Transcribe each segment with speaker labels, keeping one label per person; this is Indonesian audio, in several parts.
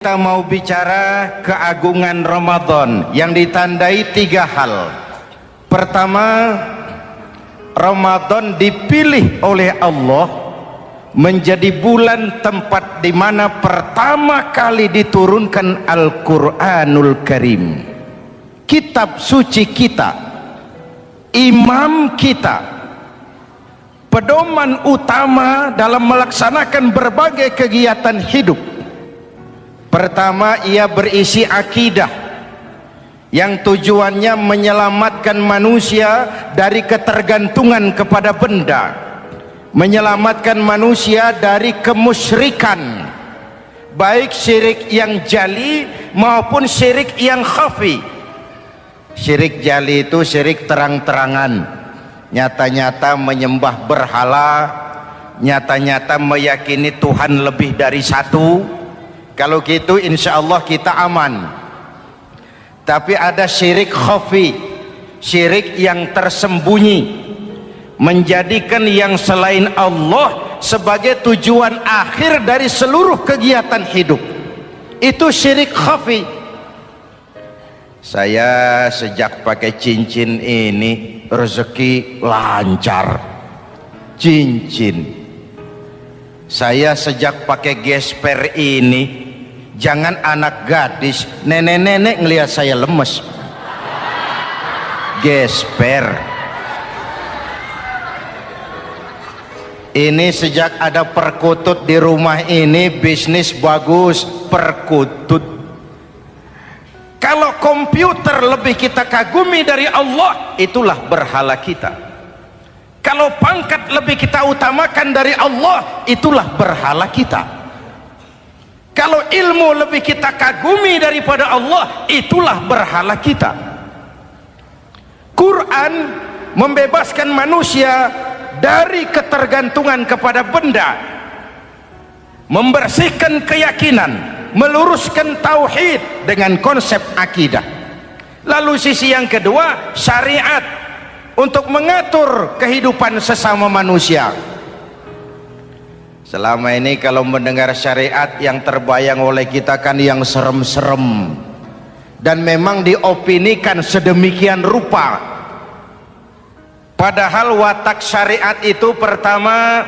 Speaker 1: Kita mau bicara keagungan Ramadan yang ditandai 3 hal. Pertama, Ramadan dipilih oleh Allah menjadi bulan tempat di mana pertama kali diturunkan Al-Quranul Karim, kitab suci kita, imam kita, pedoman utama dalam melaksanakan berbagai kegiatan hidup. Pertama, ia berisi akidah yang tujuannya menyelamatkan manusia dari ketergantungan kepada benda, menyelamatkan manusia dari kemusyrikan, baik syirik yang jali maupun syirik yang khafi. Syirik jali itu syirik terang-terangan, nyata-nyata menyembah berhala, nyata-nyata meyakini Tuhan lebih dari satu. Kalau gitu insya Allah kita aman. Tapi ada syirik khafi, syirik yang tersembunyi, menjadikan yang selain Allah sebagai tujuan akhir dari seluruh kegiatan hidup. Itu syirik khafi. Saya sejak pakai cincin ini rezeki lancar. Cincin. Saya sejak pakai gesper ini, jangan anak gadis, nenek-nenek ngelihat saya lemes. Gesper ini sejak ada perkutut di rumah ini, bisnis bagus. Perkutut. Kalau komputer lebih kita kagumi dari Allah, itulah berhala kita. Kalau pangkat lebih kita utamakan dari Allah, itulah berhala kita. Kalau ilmu lebih kita kagumi daripada Allah, itulah berhala kita. Quran membebaskan manusia dari ketergantungan kepada benda, membersihkan keyakinan, meluruskan tauhid dengan konsep akidah. Lalu sisi yang kedua, syariat untuk mengatur kehidupan sesama manusia. Selama ini kalau mendengar syariat, yang terbayang oleh kita kan yang serem-serem, dan memang diopinikan sedemikian rupa. Padahal watak syariat itu pertama,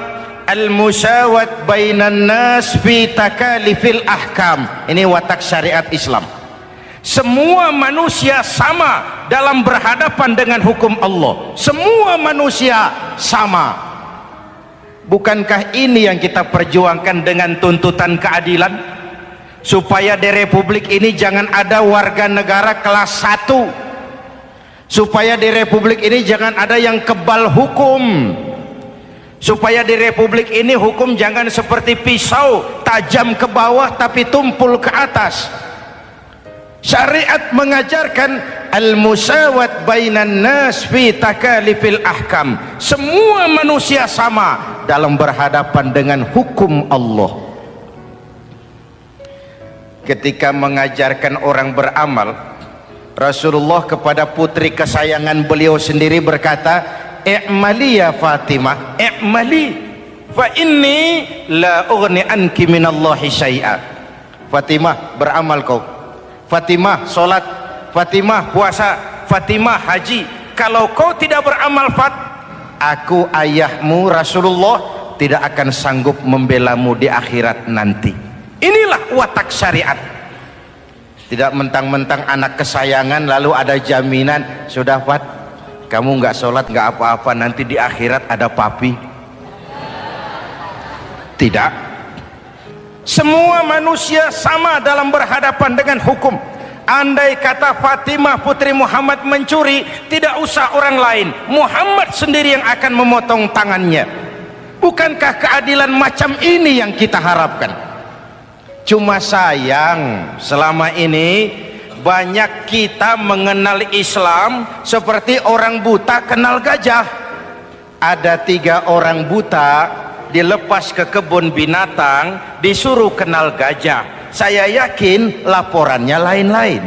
Speaker 1: al-musawat bainan nas fi takalifil ahkam. Ini watak syariat Islam. Semua manusia sama dalam berhadapan dengan hukum Allah. Semua manusia sama. Bukankah ini yang kita perjuangkan dengan tuntutan keadilan? Supaya di Republik ini jangan ada warga negara kelas 1. Supaya di Republik ini jangan ada yang kebal hukum. Supaya di Republik ini hukum jangan seperti pisau, tajam ke bawah tapi tumpul ke atas. Syariat mengajarkan al-musawat bainan nas fi takalifil ahkam. Semua manusia sama dalam berhadapan dengan hukum Allah. Ketika mengajarkan orang beramal, Rasulullah kepada putri kesayangan beliau sendiri berkata, "I'mali ya Fatimah, i'mali fa inni la ughni anki minallahi syai'a." Fatimah, beramal kau. Fatimah sholat, Fatimah puasa, Fatimah haji. Kalau kau tidak beramal, aku ayahmu Rasulullah tidak akan sanggup membelamu di akhirat nanti. Inilah watak syariat. Tidak mentang-mentang anak kesayangan lalu ada jaminan, sudah Fat, kamu nggak sholat nggak apa-apa, nanti di akhirat ada papi. Tidak. Semua manusia sama dalam berhadapan dengan hukum. Andai kata Fatimah putri Muhammad mencuri, tidak usah orang lain, Muhammad sendiri yang akan memotong tangannya. Bukankah keadilan macam ini yang kita harapkan? Cuma sayang, selama ini banyak kita mengenal Islam seperti orang buta kenal gajah. Ada 3 orang buta dilepas ke kebun binatang, disuruh kenal gajah. Saya yakin laporannya lain-lain.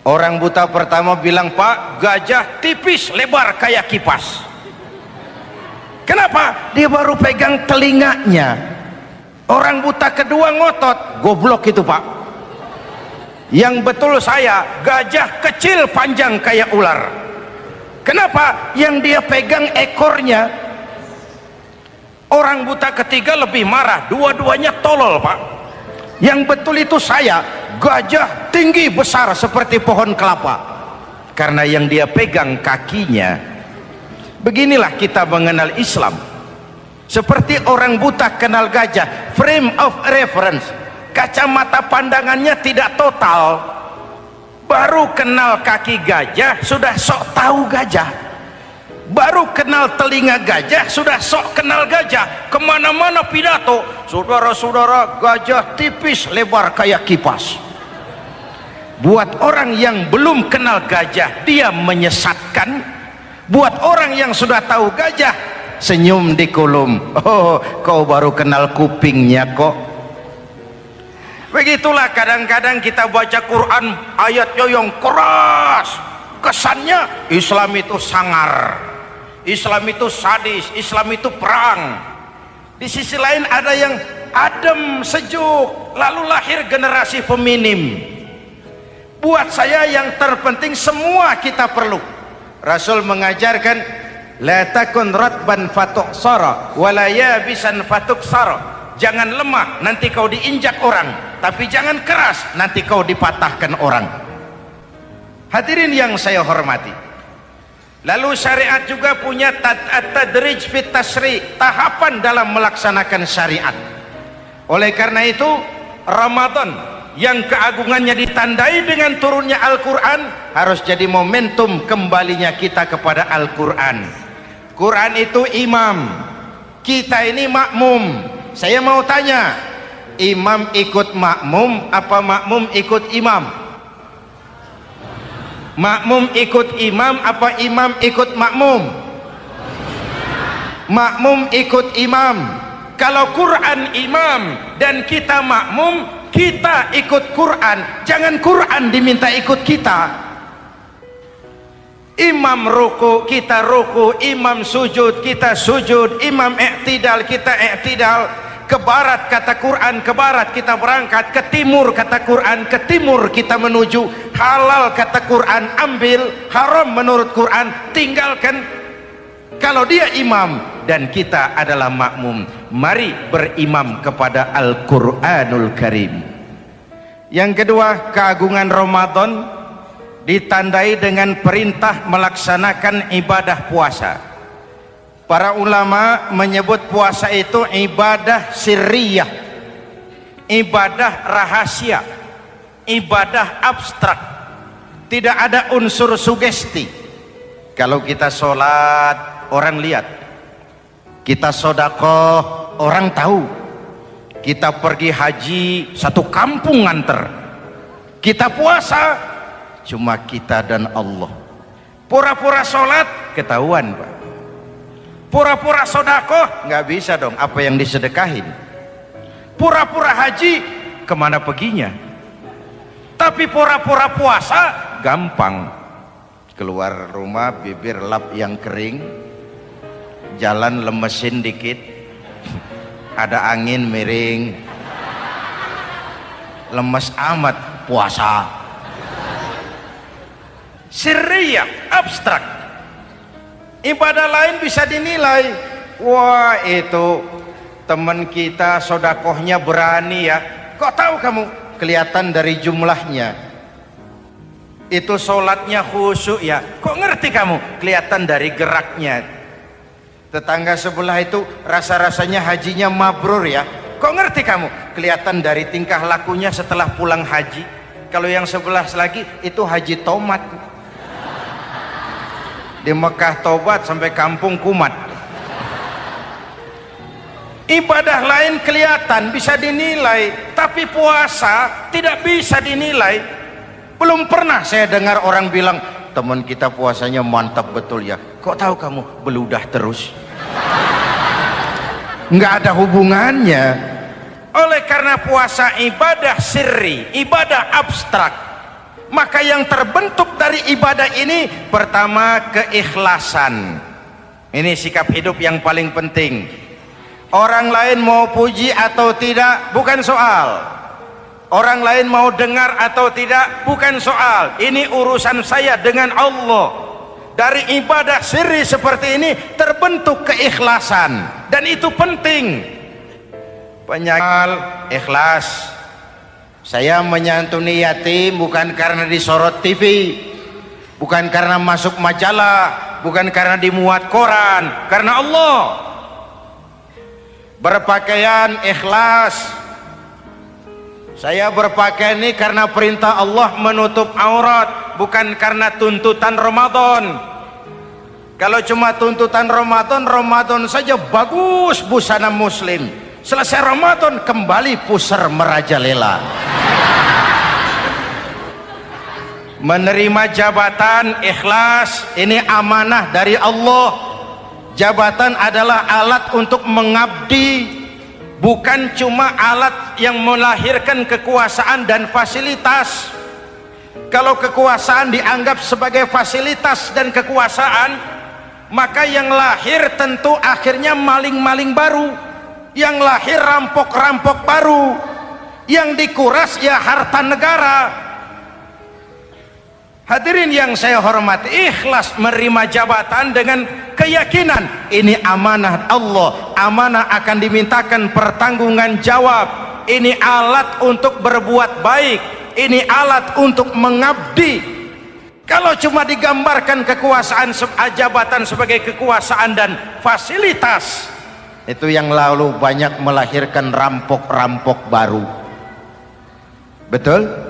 Speaker 1: Orang buta pertama bilang, "Pak, gajah tipis lebar kayak kipas." Kenapa? Dia baru pegang telinganya. Orang buta kedua ngotot, goblok itu Pak. Yang betul saya, gajah kecil panjang kayak ular. Kenapa? Yang dia pegang ekornya. Orang buta ketiga lebih marah, dua-duanya tolol Pak. Yang betul itu saya, gajah tinggi besar seperti pohon kelapa, karena yang dia pegang kakinya. Beginilah kita mengenal Islam, seperti orang buta kenal gajah. Frame of reference, kacamata pandangannya tidak total. Baru kenal kaki gajah sudah sok tahu gajah, baru kenal telinga gajah sudah sok kenal gajah. Kemana-mana pidato, saudara-saudara, gajah tipis lebar kayak kipas. Buat orang yang belum kenal gajah, dia menyesatkan. Buat orang yang sudah tahu gajah, senyum di kolom. Oh, kau baru kenal kupingnya kok. Begitulah kadang-kadang kita baca Quran, ayatnya yang keras, kesannya Islam itu sangar, Islam itu sadis, Islam itu perang. Di sisi lain ada yang adem, sejuk, lalu lahir generasi feminim. Buat saya yang terpenting semua kita perlu. Rasul mengajarkan, la takun ratban fatuksara wala yabisan fatuksara. Jangan lemah, nanti kau diinjak orang, tapi jangan keras, nanti kau dipatahkan orang. Hadirin yang saya hormati, lalu syariat juga punya at-tadrij fit tasri, tahapan dalam melaksanakan syariat. Oleh karena itu, Ramadan yang keagungannya ditandai dengan turunnya Al-Quran harus jadi momentum kembalinya kita kepada Al-Quran. Quran itu imam, kita ini makmum. Saya mau tanya, imam ikut makmum apa makmum ikut imam? Makmum ikut imam apa imam ikut makmum? Makmum ikut imam. Kalau Quran imam dan kita makmum, kita ikut Quran, jangan Quran diminta ikut kita. Imam ruku, kita ruku. Imam sujud, kita sujud. Imam i'tidal, kita i'tidal. Ke barat kata Quran, ke barat kita berangkat. Ke timur kata Quran, ke timur kita menuju. Halal kata Quran, ambil. Haram menurut Quran, tinggalkan. Kalau dia imam dan kita adalah makmum, mari berimam kepada Al-Quranul Karim. Yang kedua, keagungan Ramadan ditandai dengan perintah melaksanakan ibadah puasa. Para ulama menyebut puasa itu ibadah sirriyah, ibadah rahasia, ibadah abstrak, tidak ada unsur sugesti. Kalau kita sholat, orang lihat. Kita sedekah, orang tahu. Kita pergi haji, satu kampung nganter. Kita puasa, cuma kita dan Allah. Pura-pura sholat ketahuan Pak. Pura-pura sedekah nggak bisa dong, apa yang disedekahin. Pura-pura haji kemana perginya? Tapi pura-pura puasa gampang. Keluar rumah bibir lap yang kering, jalan lemesin dikit, ada angin miring, lemes amat puasa. Sirriyah, abstrak. Ibadah lain bisa dinilai, wah itu teman kita sodakohnya berani ya. Kok tahu kamu? Kelihatan dari jumlahnya. Itu sholatnya khusyuk ya. Kok ngerti kamu? Kelihatan dari geraknya. Tetangga sebelah itu rasa-rasanya hajinya mabrur ya. Kok ngerti kamu? Kelihatan dari tingkah lakunya setelah pulang haji. Kalau yang sebelah lagi itu haji tomat. Di Mekah tobat sampai kampung kumat. Ibadah lain kelihatan bisa dinilai, tapi puasa tidak bisa dinilai. Belum pernah saya dengar orang bilang, teman kita puasanya mantap betul ya. Kok tahu kamu? Beludah terus. Nggak ada hubungannya. Oleh karena puasa ibadah sirri, ibadah abstrak, maka yang terbentuk dari ibadah ini pertama keikhlasan. Ini sikap hidup yang paling penting. Orang lain mau puji atau tidak bukan soal, orang lain mau dengar atau tidak bukan soal. Ini urusan saya dengan Allah. Dari ibadah sirri seperti ini terbentuk keikhlasan, dan itu penting. Penyakal ikhlas. Saya menyantuni yatim bukan karena disorot TV, bukan karena masuk majalah, bukan karena dimuat koran, karena Allah. Berpakaian ikhlas. Saya berpakaian ini karena perintah Allah menutup aurat, bukan karena tuntutan Ramadan. Kalau cuma tuntutan Ramadan, Ramadan saja bagus busana muslim. Selesai Ramadan kembali pusar merajalela. Menerima jabatan ikhlas, ini amanah dari Allah. Jabatan adalah alat untuk mengabdi, bukan cuma alat yang melahirkan kekuasaan dan fasilitas. Kalau kekuasaan dianggap sebagai fasilitas dan kekuasaan, maka yang lahir tentu akhirnya maling-maling baru, yang lahir rampok-rampok baru, yang dikuras ya harta negara. Hadirin yang saya hormati, ikhlas menerima jabatan dengan keyakinan ini amanah Allah, amanah akan dimintakan pertanggungan jawab. Ini alat untuk berbuat baik, ini alat untuk mengabdi. Kalau cuma digambarkan kekuasaan jabatan sebagai kekuasaan dan fasilitas, itu yang lalu banyak melahirkan rampok-rampok baru. Betul?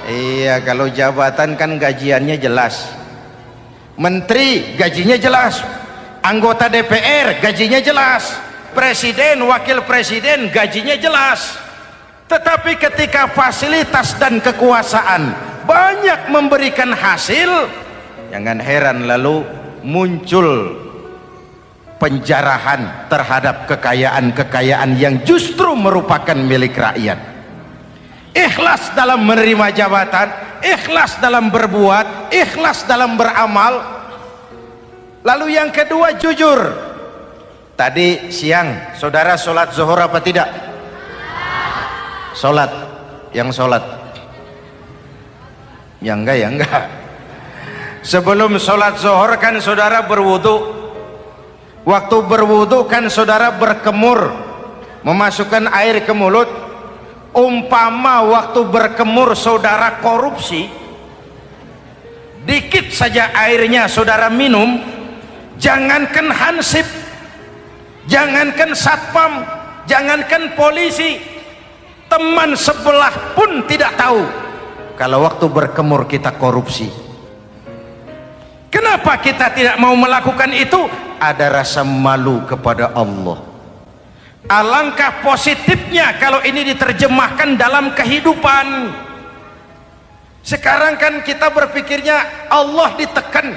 Speaker 1: Iya, kalau jabatan kan gajiannya jelas. Menteri gajinya jelas, anggota DPR gajinya jelas, presiden, wakil presiden gajinya jelas. Tetapi ketika fasilitas dan kekuasaan banyak memberikan hasil, jangan heran lalu muncul penjarahan terhadap kekayaan-kekayaan yang justru merupakan milik rakyat. Ikhlas dalam menerima jabatan, ikhlas dalam berbuat, ikhlas dalam beramal. Lalu yang kedua, jujur. Tadi siang saudara sholat zuhur apa tidak? Sholat. Yang sholat? Ya enggak, ya enggak. Sebelum sholat zuhur kan saudara berwudu. Waktu berwudu kan saudara berkemur, memasukkan air ke mulut. Umpama waktu berkemur saudara korupsi, dikit saja airnya saudara minum, jangankan hansip, jangankan satpam, jangankan polisi, teman sebelah pun tidak tahu kalau waktu berkemur kita korupsi. Kenapa kita tidak mau melakukan itu? Ada rasa malu kepada Allah. Alangkah positifnya kalau ini diterjemahkan dalam kehidupan. Sekarang kan kita berpikirnya Allah ditekan.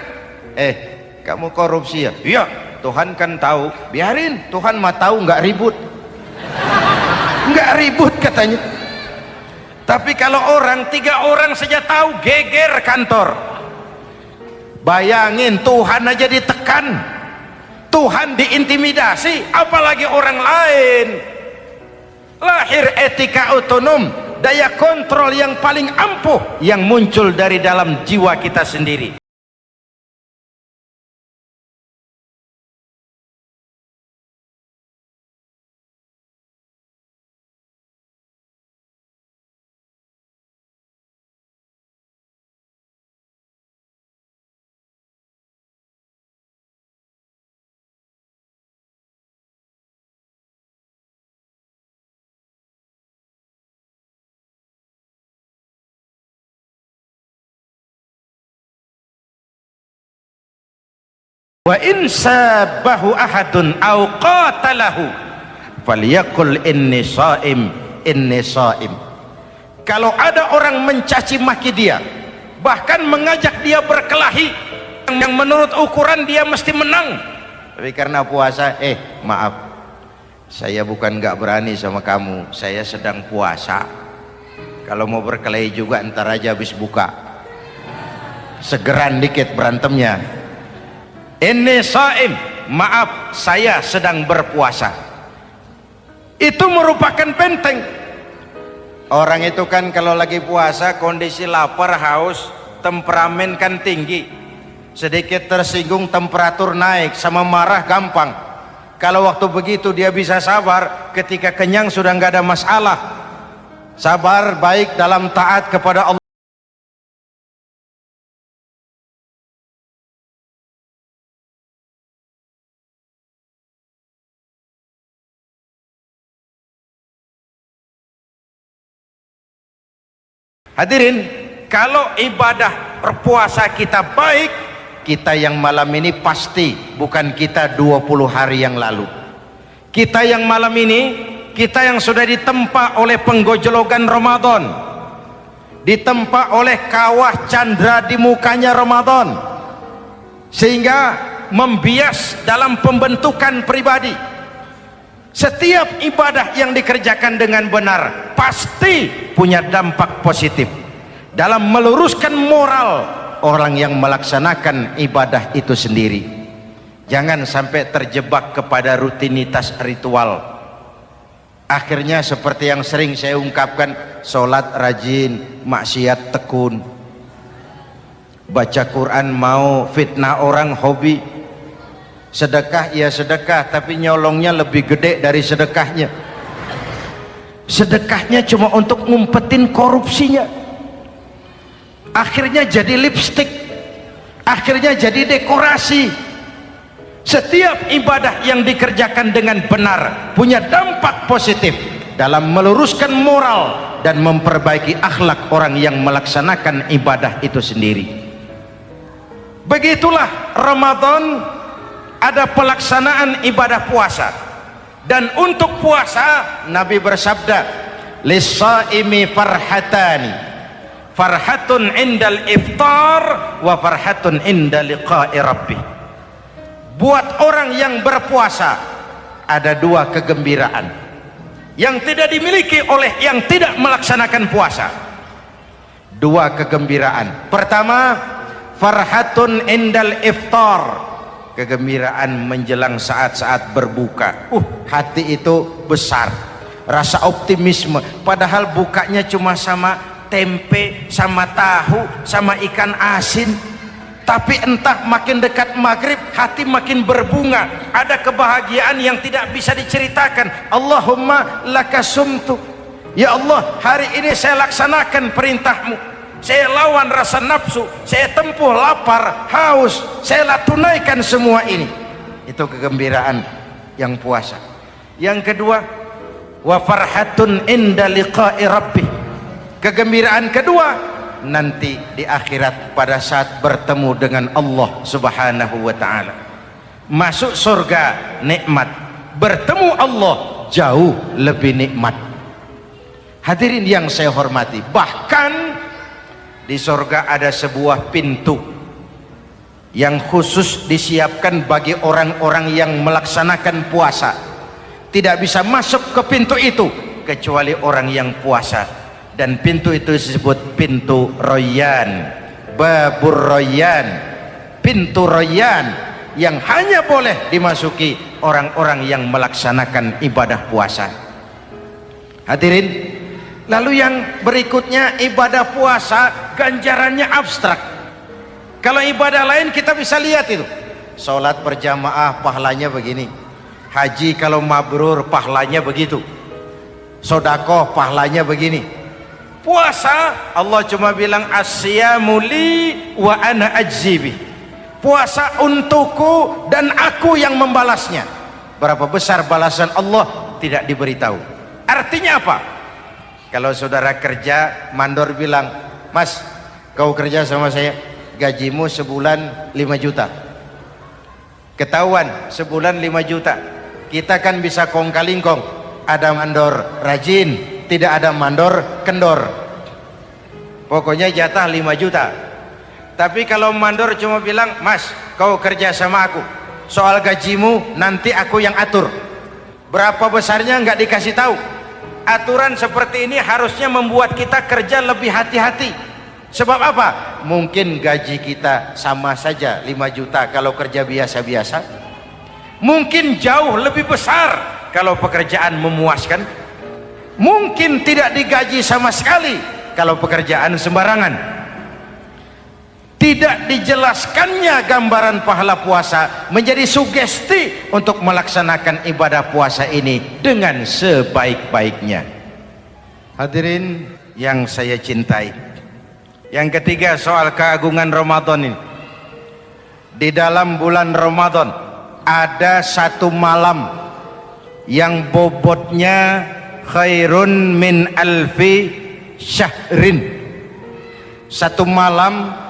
Speaker 1: Kamu korupsi ya? Iya, Tuhan kan tahu. Biarin, Tuhan mah tahu, nggak ribut. Nggak ribut katanya. Tapi kalau orang, 3 orang saja tahu, geger kantor. Bayangin, Tuhan aja ditekan, Tuhan diintimidasi, apalagi orang lain. Lahir etika otonom, daya kontrol yang paling ampuh yang muncul dari dalam jiwa kita sendiri. Wa in sabahu ahadun au qatalahu falyaqul inni shaim, inni shaim. Kalau ada orang mencaci maki dia, bahkan mengajak dia berkelahi yang menurut ukuran dia mesti menang, tapi karena puasa, maaf, saya bukan nggak berani sama kamu, saya sedang puasa. Kalau mau berkelahi juga ntar aja habis buka, segeran dikit berantemnya. Inni shaim, maaf saya sedang berpuasa. Itu merupakan benteng. Orang itu kan kalau lagi puasa kondisi lapar, haus, temperamen kan tinggi, sedikit tersinggung temperatur naik, sama marah gampang. Kalau waktu begitu dia bisa sabar, ketika kenyang sudah nggak ada masalah. Sabar baik dalam taat kepada Allah. Hadirin, kalau ibadah berpuasa kita baik, kita yang malam ini pasti bukan kita 20 hari yang lalu. Kita yang malam ini, kita yang sudah ditempa oleh penggojologan Ramadan, ditempa oleh kawah candra di mukanya Ramadan, sehingga membias dalam pembentukan pribadi. Setiap ibadah yang dikerjakan dengan benar pasti punya dampak positif dalam meluruskan moral orang yang melaksanakan ibadah itu sendiri. Jangan sampai terjebak kepada rutinitas ritual. Akhirnya seperti yang sering saya ungkapkan, sholat rajin, maksiat tekun, baca Quran mau, fitnah orang hobi, sedekah ya sedekah tapi nyolongnya lebih gede dari sedekahnya. Sedekahnya cuma untuk ngumpetin korupsinya. Akhirnya jadi lipstik, akhirnya jadi dekorasi. Setiap ibadah yang dikerjakan dengan benar punya dampak positif dalam meluruskan moral dan memperbaiki akhlak orang yang melaksanakan ibadah itu sendiri. Begitulah Ramadan, ada pelaksanaan ibadah puasa. Dan untuk puasa Nabi bersabda, lis-shaimi farhatani, farhatun indal iftar wa farhatun inda liqa'i rabbih. Buat orang yang berpuasa ada dua kegembiraan yang tidak dimiliki oleh yang tidak melaksanakan puasa. Dua kegembiraan. Pertama, farhatun indal iftar, kegembiraan menjelang saat-saat berbuka. Hati itu besar, rasa optimisme, padahal bukanya cuma sama tempe, sama tahu, sama ikan asin. Tapi entah makin dekat maghrib hati makin berbunga, ada kebahagiaan yang tidak bisa diceritakan. Allahumma lakasumtu, ya Allah hari ini saya laksanakan perintahmu, saya lawan rasa nafsu, saya tempuh lapar, haus, saya tunaikan semua ini. Itu kegembiraan yang puasa. Yang kedua, wa farhatun inda liqa'i rabbih, kegembiraan kedua nanti di akhirat pada saat bertemu dengan Allah subhanahu wa ta'ala. Masuk surga nikmat, bertemu Allah jauh lebih nikmat. Hadirin yang saya hormati, bahkan di surga ada sebuah pintu yang khusus disiapkan bagi orang-orang yang melaksanakan puasa. Tidak bisa masuk ke pintu itu kecuali orang yang puasa. Dan pintu itu disebut pintu Rayyan, Babur Rayyan, pintu Rayyan, yang hanya boleh dimasuki orang-orang yang melaksanakan ibadah puasa. Hadirin, lalu yang berikutnya, ibadah puasa ganjarannya abstrak. Kalau ibadah lain kita bisa lihat itu, sholat berjamaah pahalanya begini, haji kalau mabrur pahalanya begitu, sodakoh pahalanya begini. Puasa Allah cuma bilang as-siyamu li wa ana ajzibi, puasa untukku dan aku yang membalasnya. Berapa besar balasan Allah tidak diberitahu. Artinya apa? Kalau saudara kerja, mandor bilang, mas kau kerja sama saya, gajimu sebulan 5 juta, ketahuan sebulan 5 juta, kita kan bisa kong kaling kong, ada mandor rajin, tidak ada mandor kendor, pokoknya jatah 5 juta. Tapi kalau mandor cuma bilang, mas kau kerja sama aku, soal gajimu nanti aku yang atur, berapa besarnya nggak dikasih tahu. Aturan seperti ini harusnya membuat kita kerja lebih hati-hati. Sebab apa? Mungkin gaji kita sama saja 5 juta kalau kerja biasa-biasa, Mungkin jauh lebih besar kalau pekerjaan memuaskan. Mungkin tidak digaji sama sekali kalau pekerjaan sembarangan. Tidak dijelaskannya gambaran pahala puasa menjadi sugesti untuk melaksanakan ibadah puasa ini dengan sebaik-baiknya. Hadirin yang saya cintai, yang ketiga soal keagungan Ramadan ini. Di dalam bulan Ramadan ada satu malam yang bobotnya khairun min alfi syahrin. Satu malam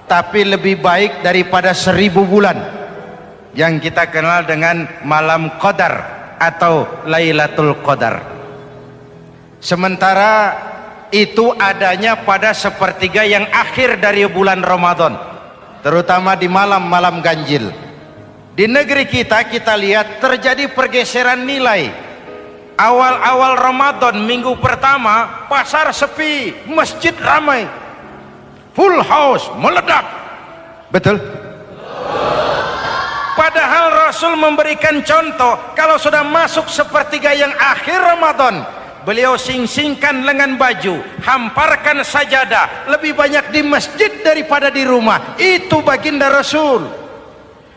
Speaker 1: tapi lebih baik daripada 1000 bulan, yang kita kenal dengan malam Qadar atau Lailatul Qadar. Sementara itu adanya pada sepertiga yang akhir dari bulan Ramadan, terutama di malam-malam ganjil. Di negeri kita lihat terjadi pergeseran nilai. Awal-awal Ramadan, minggu pertama pasar sepi, masjid ramai, full house, meledak. Betul? Padahal Rasul memberikan contoh, kalau sudah masuk sepertiga yang akhir Ramadan, beliau sing-singkan lengan baju, hamparkan sajadah, lebih banyak di masjid daripada di rumah. Itu baginda Rasul.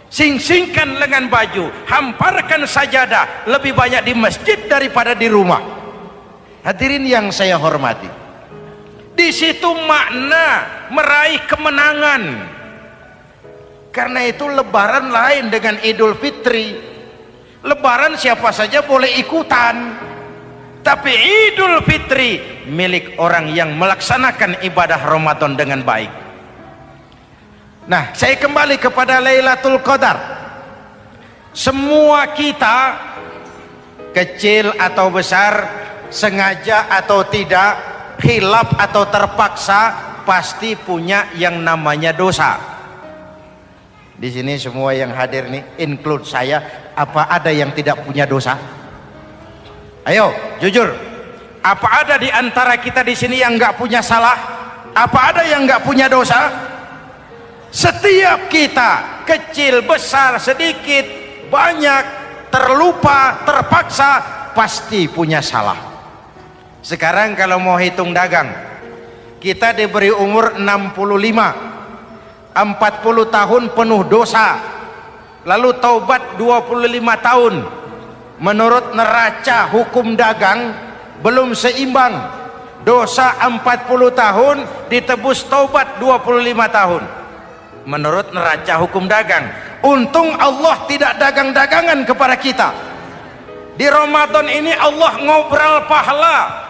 Speaker 1: Sing-singkan lengan baju, hamparkan sajadah, lebih banyak di masjid daripada di rumah. Hadirin yang saya hormati, di situ makna meraih kemenangan. Karena itu lebaran lain dengan Idul Fitri. Lebaran siapa saja boleh ikutan, tapi Idul Fitri milik orang yang melaksanakan ibadah Ramadan dengan baik. Nah, saya kembali kepada Lailatul Qadar. Semua kita, kecil atau besar, sengaja atau tidak, khilaf atau terpaksa, pasti punya yang namanya dosa. Di sini semua yang hadir nih, include saya, apa ada yang tidak punya dosa? Ayo, jujur. Apa ada di antara kita di sini yang nggak punya salah? Apa ada yang nggak punya dosa? Setiap kita, kecil, besar, sedikit, banyak, terlupa, terpaksa, pasti punya salah. Sekarang kalau mau hitung dagang, kita diberi umur 65, 40 tahun penuh dosa, lalu taubat 25 tahun. Menurut neraca hukum dagang belum seimbang. Dosa 40 tahun ditebus taubat 25 tahun. Menurut neraca hukum dagang. Untung Allah tidak dagang-dagangan kepada kita. Di Ramadan ini Allah ngobrol pahala.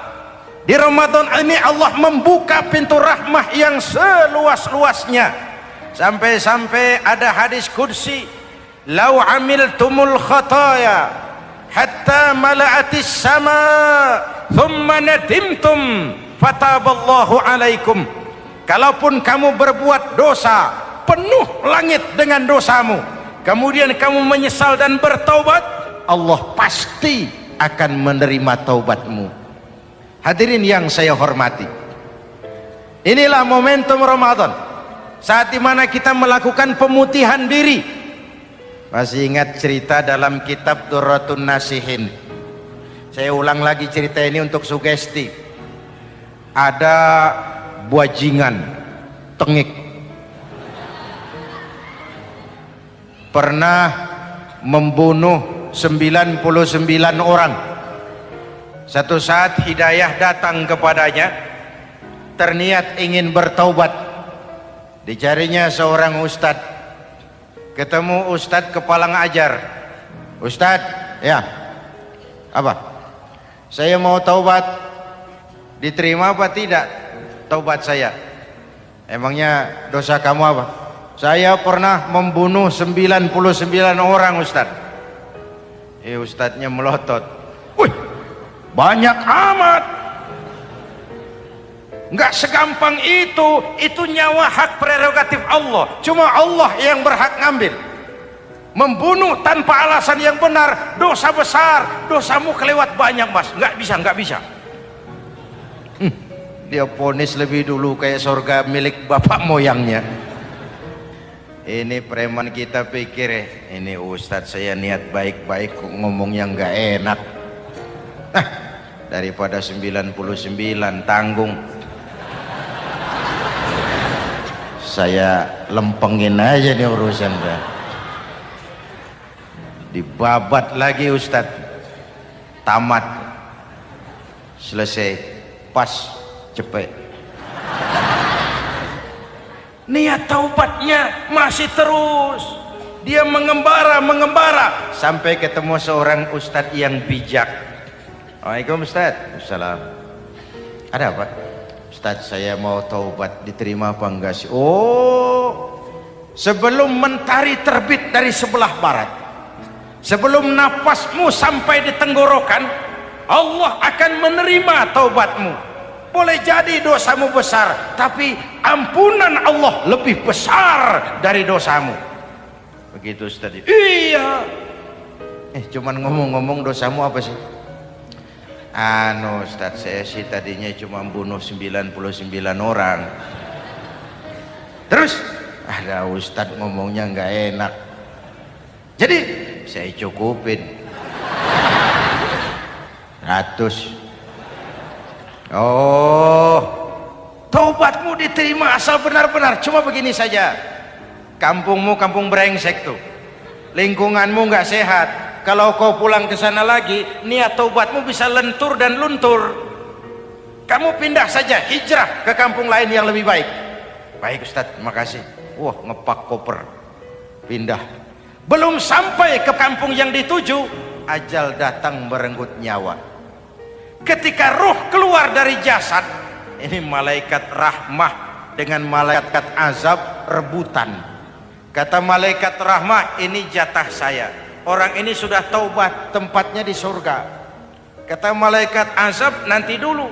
Speaker 1: Di Ramadan ini Allah membuka pintu rahmah yang seluas-luasnya. Sampai-sampai ada hadis qudsi, "Lau amiltumul khataya hatta mala'atis sama thumma nadimtum fataballahu alaikum." Kalaupun kamu berbuat dosa, penuh langit dengan dosamu, kemudian kamu menyesal dan bertaubat, Allah pasti akan menerima taubatmu. Hadirin yang saya hormati, inilah momentum Ramadan, saat dimana kita melakukan pemutihan diri. Masih ingat cerita dalam kitab Durratun Nasihin? Saya ulang lagi cerita ini untuk sugesti. Ada buajingan tengik pernah membunuh 99 orang. Satu saat hidayah datang kepadanya, terniat ingin bertaubat. Dicarinya seorang ustadz, ketemu ustadz kepala ngajar. Ustadz, ya, apa? Saya mau taubat, diterima apa tidak taubat saya? Emangnya dosa kamu apa? Saya pernah membunuh 99 orang, Ustaz. Ustadznya melotot. Wih, banyak amat. Nggak segampang itu nyawa hak prerogatif Allah. Cuma Allah yang berhak ngambil. Membunuh tanpa alasan yang benar, dosa besar. Dosamu kelewat banyak, Mas. Nggak bisa. Dia vonis lebih dulu kayak surga milik bapak moyangnya. Ini preman kita pikir ini Ustadz saya niat baik-baik kok ngomongnya nggak enak. Daripada 99 tanggung, saya lempengin aja nih urusan dah. Dibabat lagi Ustadz, tamat, selesai, pas, cepet. Niat taubatnya masih terus, dia mengembara sampai ketemu seorang ustadz yang bijak. Waalaikumsalam Ustadz. Assalam. Ada apa? Ustadz saya mau taubat, diterima apa enggak sih? Oh, sebelum mentari terbit dari sebelah barat, sebelum nafasmu sampai di tenggorokan, Allah akan menerima taubatmu. Boleh jadi dosamu besar, tapi ampunan Allah lebih besar dari dosamu. Begitu Ustaz. Iya. Cuman ngomong-ngomong dosamu apa sih? Ustaz saya sih tadinya cuma bunuh 99 orang. Terus ada Ustaz ngomongnya nggak enak. Jadi saya cukupin 100. Oh, taubatmu diterima asal benar-benar. Cuma begini saja, kampungmu kampung brengsek tuh, lingkunganmu nggak sehat. Kalau kau pulang ke sana lagi, niat taubatmu bisa lentur dan luntur. Kamu pindah saja, hijrah ke kampung lain yang lebih baik. Baik Ustadz, makasih. Wah, ngepak koper, pindah. Belum sampai ke kampung yang dituju, ajal datang merenggut nyawa. Ketika ruh keluar dari jasad, ini malaikat rahmah dengan malaikat azab rebutan. Kata malaikat rahmah, ini jatah saya, orang ini sudah taubat, tempatnya di surga. Kata malaikat azab, nanti dulu,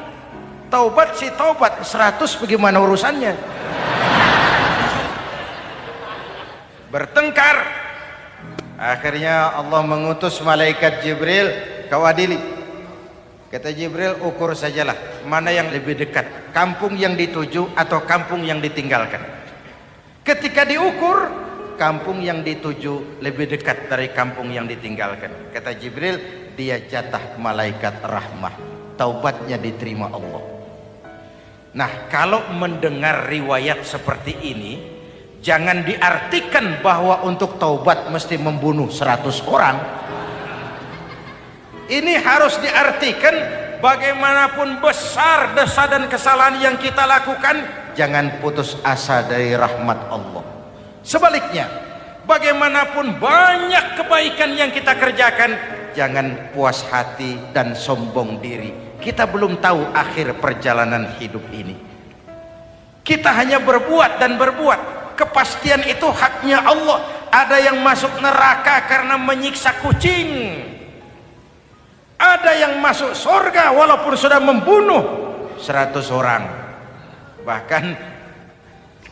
Speaker 1: taubat si taubat 100 bagaimana urusannya? Bertengkar. Akhirnya Allah mengutus malaikat Jibril, kau adili. Kata Jibril, ukur sajalah mana yang lebih dekat, kampung yang dituju atau kampung yang ditinggalkan. Ketika diukur, kampung yang dituju lebih dekat dari kampung yang ditinggalkan. Kata Jibril, dia jatah malaikat rahmah, taubatnya diterima Allah. Nah, kalau mendengar riwayat seperti ini, jangan diartikan bahwa untuk taubat mesti membunuh 100 orang. Ini harus diartikan bagaimanapun besar dosa dan kesalahan yang kita lakukan, jangan putus asa dari rahmat Allah. Sebaliknya, bagaimanapun banyak kebaikan yang kita kerjakan, jangan puas hati dan sombong diri. Kita belum tahu akhir perjalanan hidup ini. Kita hanya berbuat dan berbuat. Kepastian itu haknya Allah. Ada yang masuk neraka karena menyiksa kucing. Ada yang masuk surga walaupun sudah membunuh 100 orang. Bahkan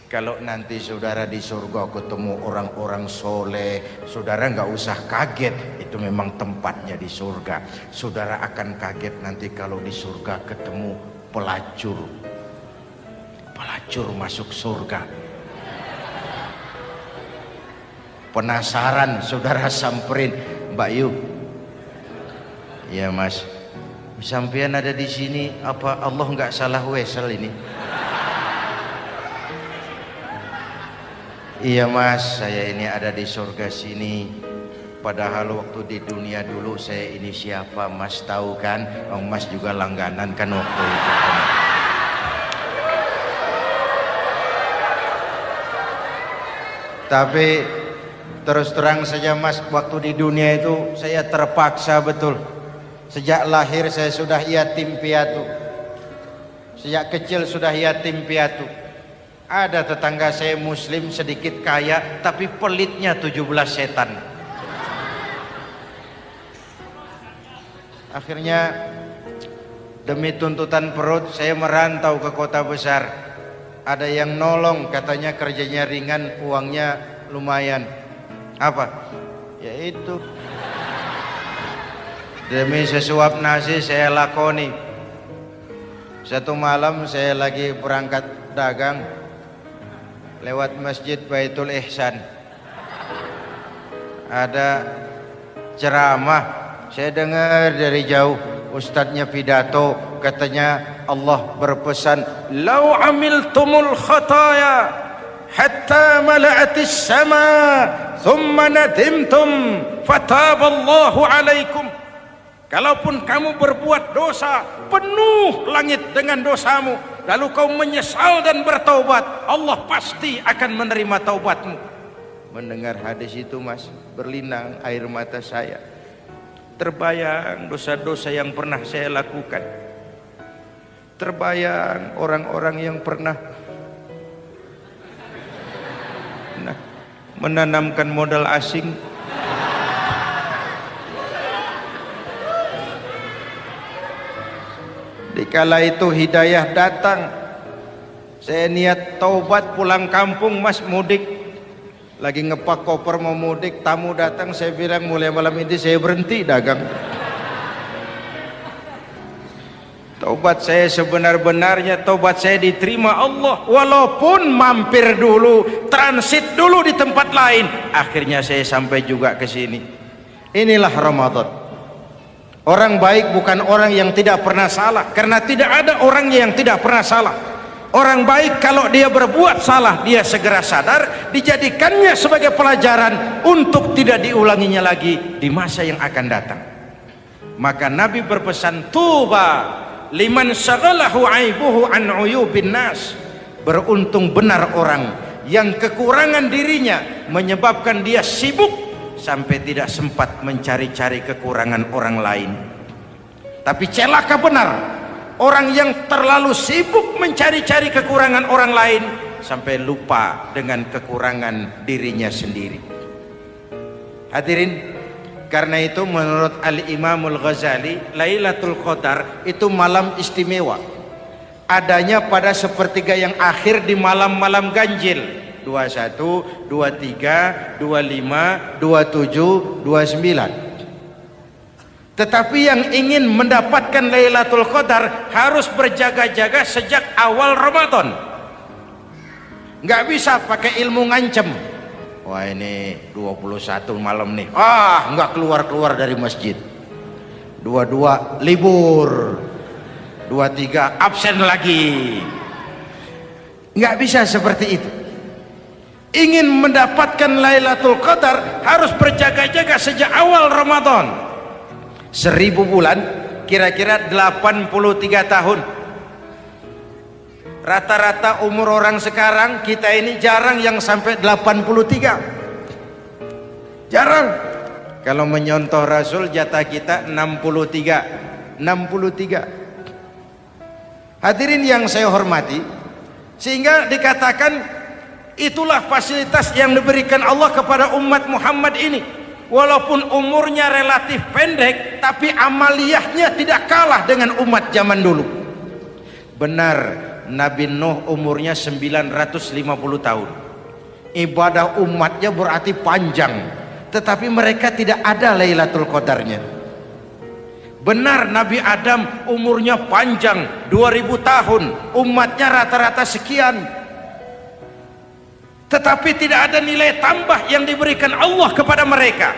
Speaker 1: kalau nanti saudara di surga ketemu orang-orang soleh, saudara nggak usah kaget, itu memang tempatnya di surga. Saudara akan kaget nanti kalau di surga ketemu pelacur. Pelacur masuk surga. Penasaran, saudara samperin, Mbak Yu. Ya Mas, sampean ada di sini, apa Allah nggak salah wesel ini? Iya Mas, saya ini ada di surga sini. Padahal waktu di dunia dulu saya ini siapa Mas tahu kan? Mas juga langganan kan waktu itu. Tapi terus terang saja Mas, waktu di dunia itu saya terpaksa betul. Sejak lahir saya sudah yatim piatu. Sejak kecil sudah yatim piatu. Ada tetangga saya muslim sedikit kaya, tapi pelitnya 17 setan. Akhirnya demi tuntutan perut saya merantau ke kota besar. Ada yang nolong, katanya kerjanya ringan, uangnya lumayan. Apa? Ya itu. Demi sesuap nasi saya lakoni. Satu malam saya lagi berangkat dagang, lewat Masjid Baitul Ihsan ada ceramah, saya dengar dari jauh ustadznya pidato, katanya Allah berpesan, "Lau amiltumul khataya hatta mala'atis sama thumma nadimtum fataballahu alaikum." Kalaupun kamu berbuat dosa, penuh langit dengan dosamu, lalu kau menyesal dan bertaubat, Allah pasti akan menerima taubatmu. Mendengar hadis itu mas, berlinang air mata saya. Terbayang dosa-dosa yang pernah saya lakukan. Terbayang orang-orang yang pernah menanamkan modal asing. Dikala itu hidayah datang, saya niat taubat pulang kampung mas, mudik. Lagi ngepak koper mau mudik, tamu datang, saya bilang mulai malam ini saya berhenti dagang. Taubat saya sebenar-benarnya, taubat saya diterima Allah, walaupun mampir dulu, transit dulu di tempat lain, akhirnya saya sampai juga ke sini. Inilah Ramadan. Orang baik bukan orang yang tidak pernah salah, karena tidak ada orang yang tidak pernah salah. Orang baik kalau dia berbuat salah, dia segera sadar, dijadikannya sebagai pelajaran untuk tidak diulanginya lagi di masa yang akan datang. Maka Nabi berpesan, tuba liman syaghalahu aibuhu an uyubin nas. Beruntung benar orang yang kekurangan dirinya menyebabkan dia sibuk sampai tidak sempat mencari-cari kekurangan orang lain. Tapi celaka benar orang yang terlalu sibuk mencari-cari kekurangan orang lain sampai lupa dengan kekurangan dirinya sendiri. Hadirin, karena itu menurut Al-Imamul Ghazali, Lailatul Qadar itu malam istimewa. Adanya pada sepertiga yang akhir di malam-malam ganjil, 21, 23, 25, 27, 29. Tetapi yang ingin mendapatkan Lailatul Qadar harus berjaga-jaga sejak awal Ramadan. Nggak bisa pakai ilmu ngancem. Wah ini 21 malam nih, nggak keluar-keluar dari masjid. 22 libur, 23 absen lagi. Nggak bisa seperti itu. Ingin mendapatkan Lailatul Qadar harus berjaga-jaga sejak awal Ramadan. 1000 bulan kira-kira 83 tahun. Rata-rata umur orang sekarang kita ini jarang yang sampai 83. Jarang. Kalau menyontoh Rasul jatah kita 63. Hadirin yang saya hormati, sehingga dikatakan itulah fasilitas yang diberikan Allah kepada umat Muhammad ini. Walaupun umurnya relatif pendek, tapi amaliyahnya tidak kalah dengan umat zaman dulu. Benar, Nabi Nuh umurnya 950 tahun. Ibadah umatnya berarti panjang, tetapi mereka tidak ada Lailatul Qadarnya. Benar, Nabi Adam umurnya panjang, 2000 tahun, umatnya rata-rata sekian, tetapi tidak ada nilai tambah yang diberikan Allah kepada mereka.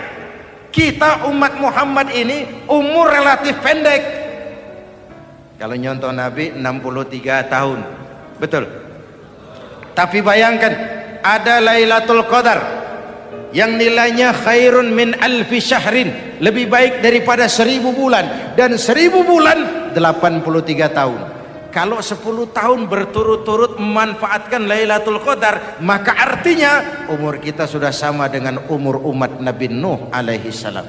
Speaker 1: Kita umat Muhammad ini umur relatif pendek. Kalau nyontoh Nabi 63 tahun, betul. Tapi bayangkan ada Lailatul Qadar yang nilainya khairun min alfi syahrin, lebih baik daripada 1000 bulan, dan 1000 bulan 83 tahun. Kalau 10 tahun berturut-turut memanfaatkan Lailatul Qadar, maka artinya umur kita sudah sama dengan umur umat Nabi Nuh alaihi salam.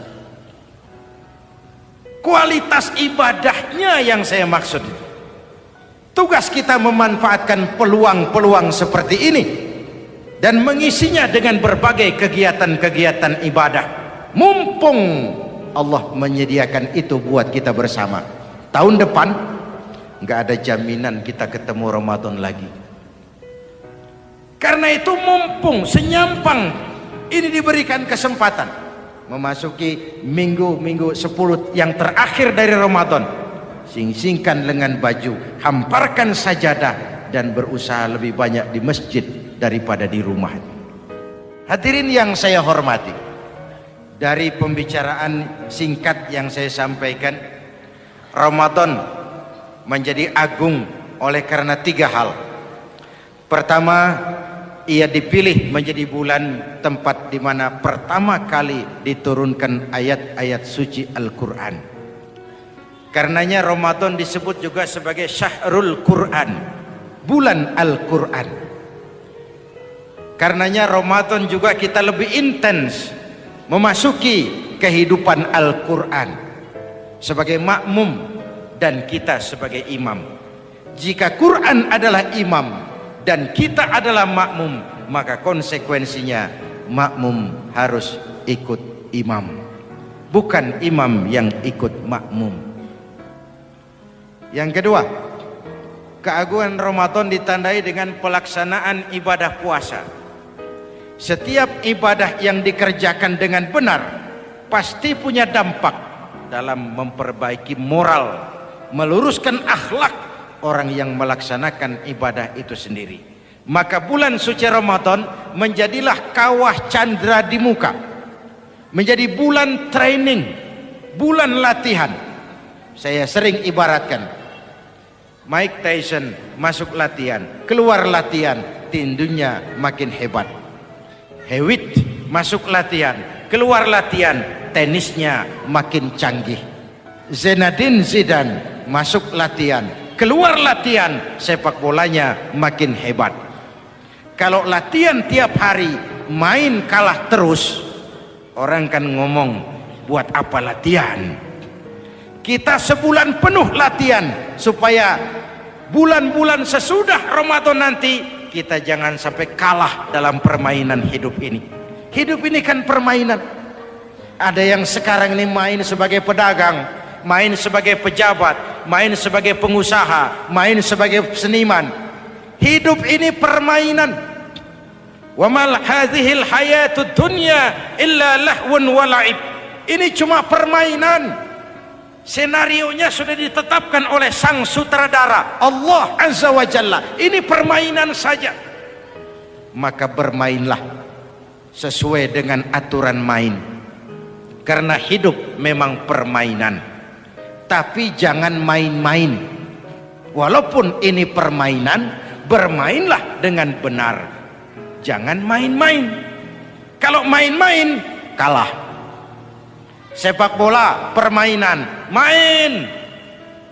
Speaker 1: Kualitas ibadahnya yang saya maksud. Tugas kita memanfaatkan peluang-peluang seperti ini dan mengisinya dengan berbagai kegiatan-kegiatan ibadah. Mumpung Allah menyediakan itu buat kita bersama. Tahun depan nggak ada jaminan kita ketemu Ramadan lagi. Karena itu mumpung senyampang ini diberikan kesempatan memasuki minggu-minggu 10 yang terakhir dari Ramadan, sing-singkan lengan baju, hamparkan sajadah, dan berusaha lebih banyak di masjid daripada di rumah. Hadirin yang saya hormati, dari pembicaraan singkat yang saya sampaikan, Ramadan menjadi agung oleh karena 3 hal. Pertama, ia dipilih menjadi bulan tempat di mana pertama kali diturunkan ayat-ayat suci Al-Quran. Karenanya Ramadan disebut juga sebagai Syahrul Quran, bulan Al-Quran. Karenanya Ramadan juga kita lebih intens memasuki kehidupan Al-Quran sebagai makmum dan kita sebagai imam. Jika Quran adalah imam dan kita adalah makmum, maka konsekuensinya makmum harus ikut imam, bukan imam yang ikut makmum. Yang kedua, keagungan Ramadan ditandai dengan pelaksanaan ibadah puasa. Setiap ibadah yang dikerjakan dengan benar pasti punya dampak dalam memperbaiki moral, meluruskan akhlak orang yang melaksanakan ibadah itu sendiri. Maka bulan suci Ramadan menjadilah kawah candra di muka, menjadi bulan training, bulan latihan. Saya sering ibaratkan, Mike Tyson masuk latihan, keluar latihan, tinjunya makin hebat. Hewitt masuk latihan, keluar latihan, tenisnya makin canggih. Zinedine Zidane masuk latihan, keluar latihan, sepak bolanya makin hebat. Kalau latihan tiap hari, main kalah terus, orang kan ngomong, buat apa latihan? Kita sebulan penuh latihan supaya bulan-bulan sesudah Ramadan nanti kita jangan sampai kalah dalam permainan hidup ini. Hidup ini kan permainan. Ada yang sekarang ini main sebagai pedagang, main sebagai pejabat, main sebagai pengusaha, main sebagai seniman. Hidup ini permainan. Wa mal hadhil hayatud dunya illa lahwun wa la'ib. Ini cuma permainan. Senarionya sudah ditetapkan oleh sang sutradara Allah Azza wa Jalla. Ini permainan saja. Maka bermainlah sesuai dengan aturan main, karena hidup memang permainan. Tapi jangan main-main. Walaupun ini permainan, bermainlah dengan benar. Jangan main-main. Kalau main-main, kalah. Sepak bola permainan,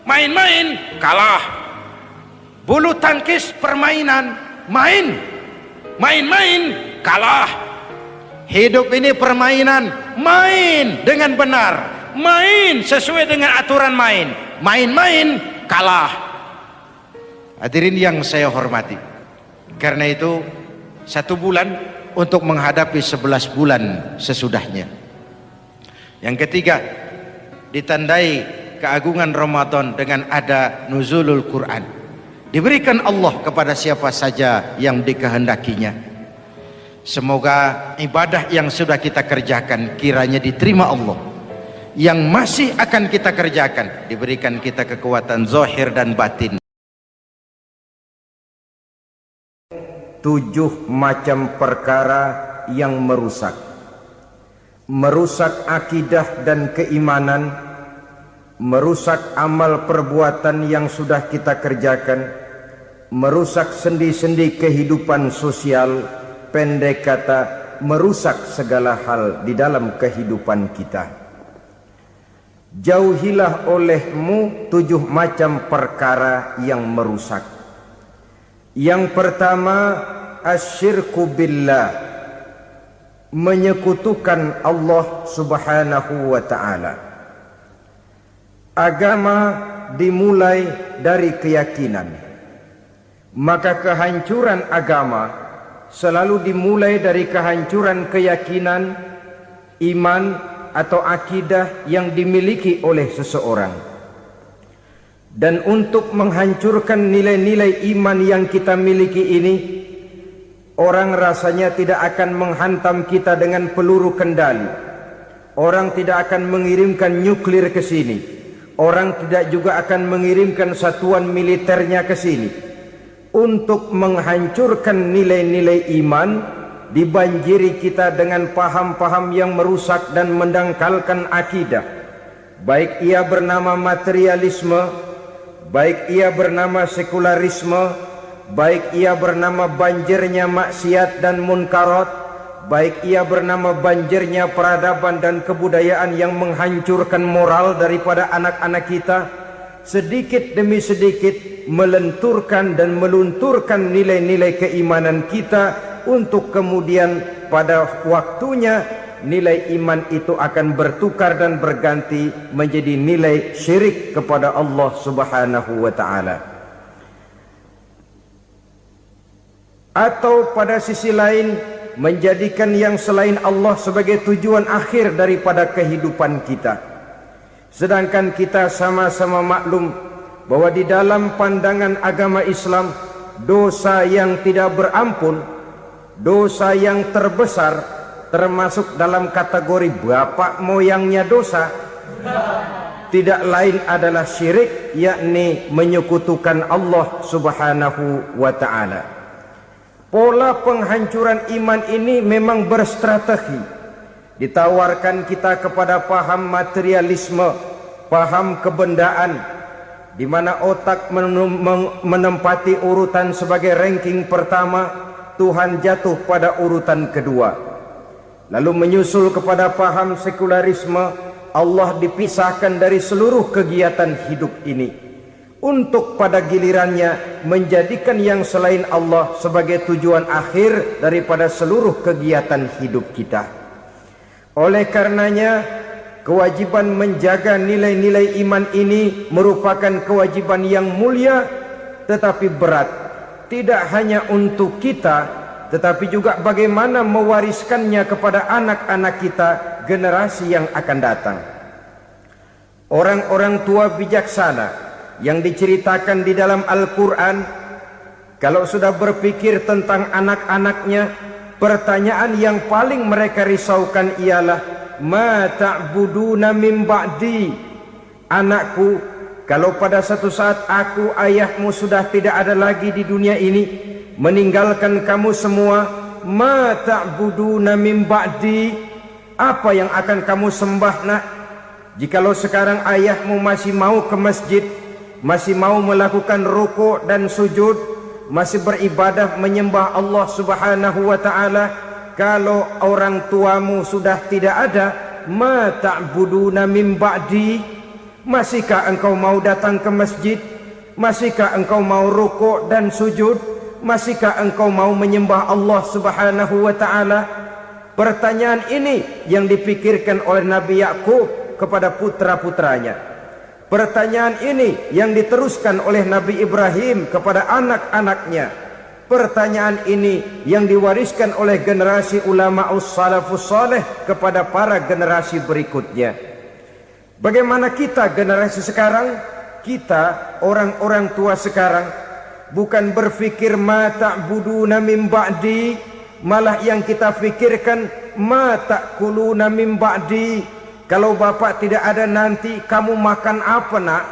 Speaker 1: main-main kalah. Bulu tangkis permainan, main-main kalah. Hidup ini permainan, main dengan benar, main sesuai dengan aturan main, main-main kalah. Hadirin yang saya hormati, karena itu 1 bulan untuk menghadapi 11 bulan sesudahnya. Yang ketiga, ditandai keagungan Ramadan dengan ada nuzulul Quran. Diberikan Allah kepada siapa saja yang dikehendakinya. Semoga ibadah yang sudah kita kerjakan kiranya diterima Allah. Yang masih akan kita kerjakan diberikan kita kekuatan zahir dan batin.
Speaker 2: 7 macam perkara yang merusak akidah dan keimanan, merusak amal perbuatan yang sudah kita kerjakan, merusak sendi-sendi kehidupan sosial, pendek kata merusak segala hal di dalam kehidupan kita. Jauhilah olehmu 7 macam perkara yang merusak. Yang pertama, asyirku billah, menyekutukan Allah Subhanahu wa ta'ala. Agama dimulai dari keyakinan, maka kehancuran agama selalu dimulai dari kehancuran keyakinan, iman atau akidah yang dimiliki oleh seseorang. Dan untuk menghancurkan nilai-nilai iman yang kita miliki ini, orang rasanya tidak akan menghantam kita dengan peluru kendali. Orang tidak akan mengirimkan nuklir ke sini. Orang tidak juga akan mengirimkan satuan militernya ke sini. untuk menghancurkan nilai-nilai iman, dibanjiri kita dengan paham-paham yang merusak dan mendangkalkan akidah, baik ia bernama materialisme, baik ia bernama sekularisme, baik ia bernama banjirnya maksiat dan munkarat, baik ia bernama banjirnya peradaban dan kebudayaan yang menghancurkan moral daripada anak-anak kita, sedikit demi sedikit melenturkan dan melunturkan nilai-nilai keimanan kita, untuk kemudian pada waktunya nilai iman itu akan bertukar dan berganti menjadi nilai syirik kepada Allah Subhanahu wa ta'ala. Atau pada sisi lain, menjadikan yang selain Allah sebagai tujuan akhir daripada kehidupan kita. Sedangkan kita sama-sama maklum bahwa di dalam pandangan agama Islam, dosa yang tidak berampun, dosa yang terbesar, termasuk dalam kategori bapak moyangnya dosa, tidak lain adalah syirik, yakni menyekutukan Allah Subhanahu wa ta'ala. Pola penghancuran iman ini memang berstrategi. Ditawarkan kita kepada paham materialisme, paham kebendaan, di mana otak menempati urutan sebagai ranking pertama, Tuhan jatuh pada urutan kedua. Lalu menyusul kepada paham sekularisme, Allah dipisahkan dari seluruh kegiatan hidup ini, untuk pada gilirannya menjadikan yang selain Allah sebagai tujuan akhir daripada seluruh kegiatan hidup kita. Oleh karenanya, kewajiban menjaga nilai-nilai iman ini merupakan kewajiban yang mulia tetapi berat, tidak hanya untuk kita, tetapi juga bagaimana mewariskannya kepada anak-anak kita, generasi yang akan datang. Orang-orang tua bijaksana yang diceritakan di dalam Al-Quran, kalau sudah berpikir tentang anak-anaknya, pertanyaan yang paling mereka risaukan ialah, ma ta'buduna min ba'di. Anakku, kalau pada satu saat aku, ayahmu sudah tidak ada lagi di dunia ini, meninggalkan kamu semua, ma ta'buduna min ba'di, apa yang akan kamu sembah nak? Jikalau sekarang ayahmu masih mau ke masjid, masih mau melakukan rukuk dan sujud, masih beribadah menyembah Allah Subhanahu wa ta'ala, kalau orang tuamu sudah tidak ada, ma ta'buduna min ba'di, masihkah engkau mau datang ke masjid? Masihkah engkau mau rukuk dan sujud? Masihkah engkau mau menyembah Allah Subhanahu wa ta'ala? Pertanyaan ini yang dipikirkan oleh Nabi Yakub kepada putra-putranya. Pertanyaan ini yang diteruskan oleh Nabi Ibrahim kepada anak-anaknya. Pertanyaan ini yang diwariskan oleh generasi ulama'us salafus saleh kepada para generasi berikutnya. Bagaimana kita generasi sekarang? Kita orang-orang tua sekarang bukan berfikir ma ta'buduna min ba'di, malah yang kita fikirkan ma ta'kuluna min ba'di. Kalau bapak tidak ada nanti kamu makan apa nak?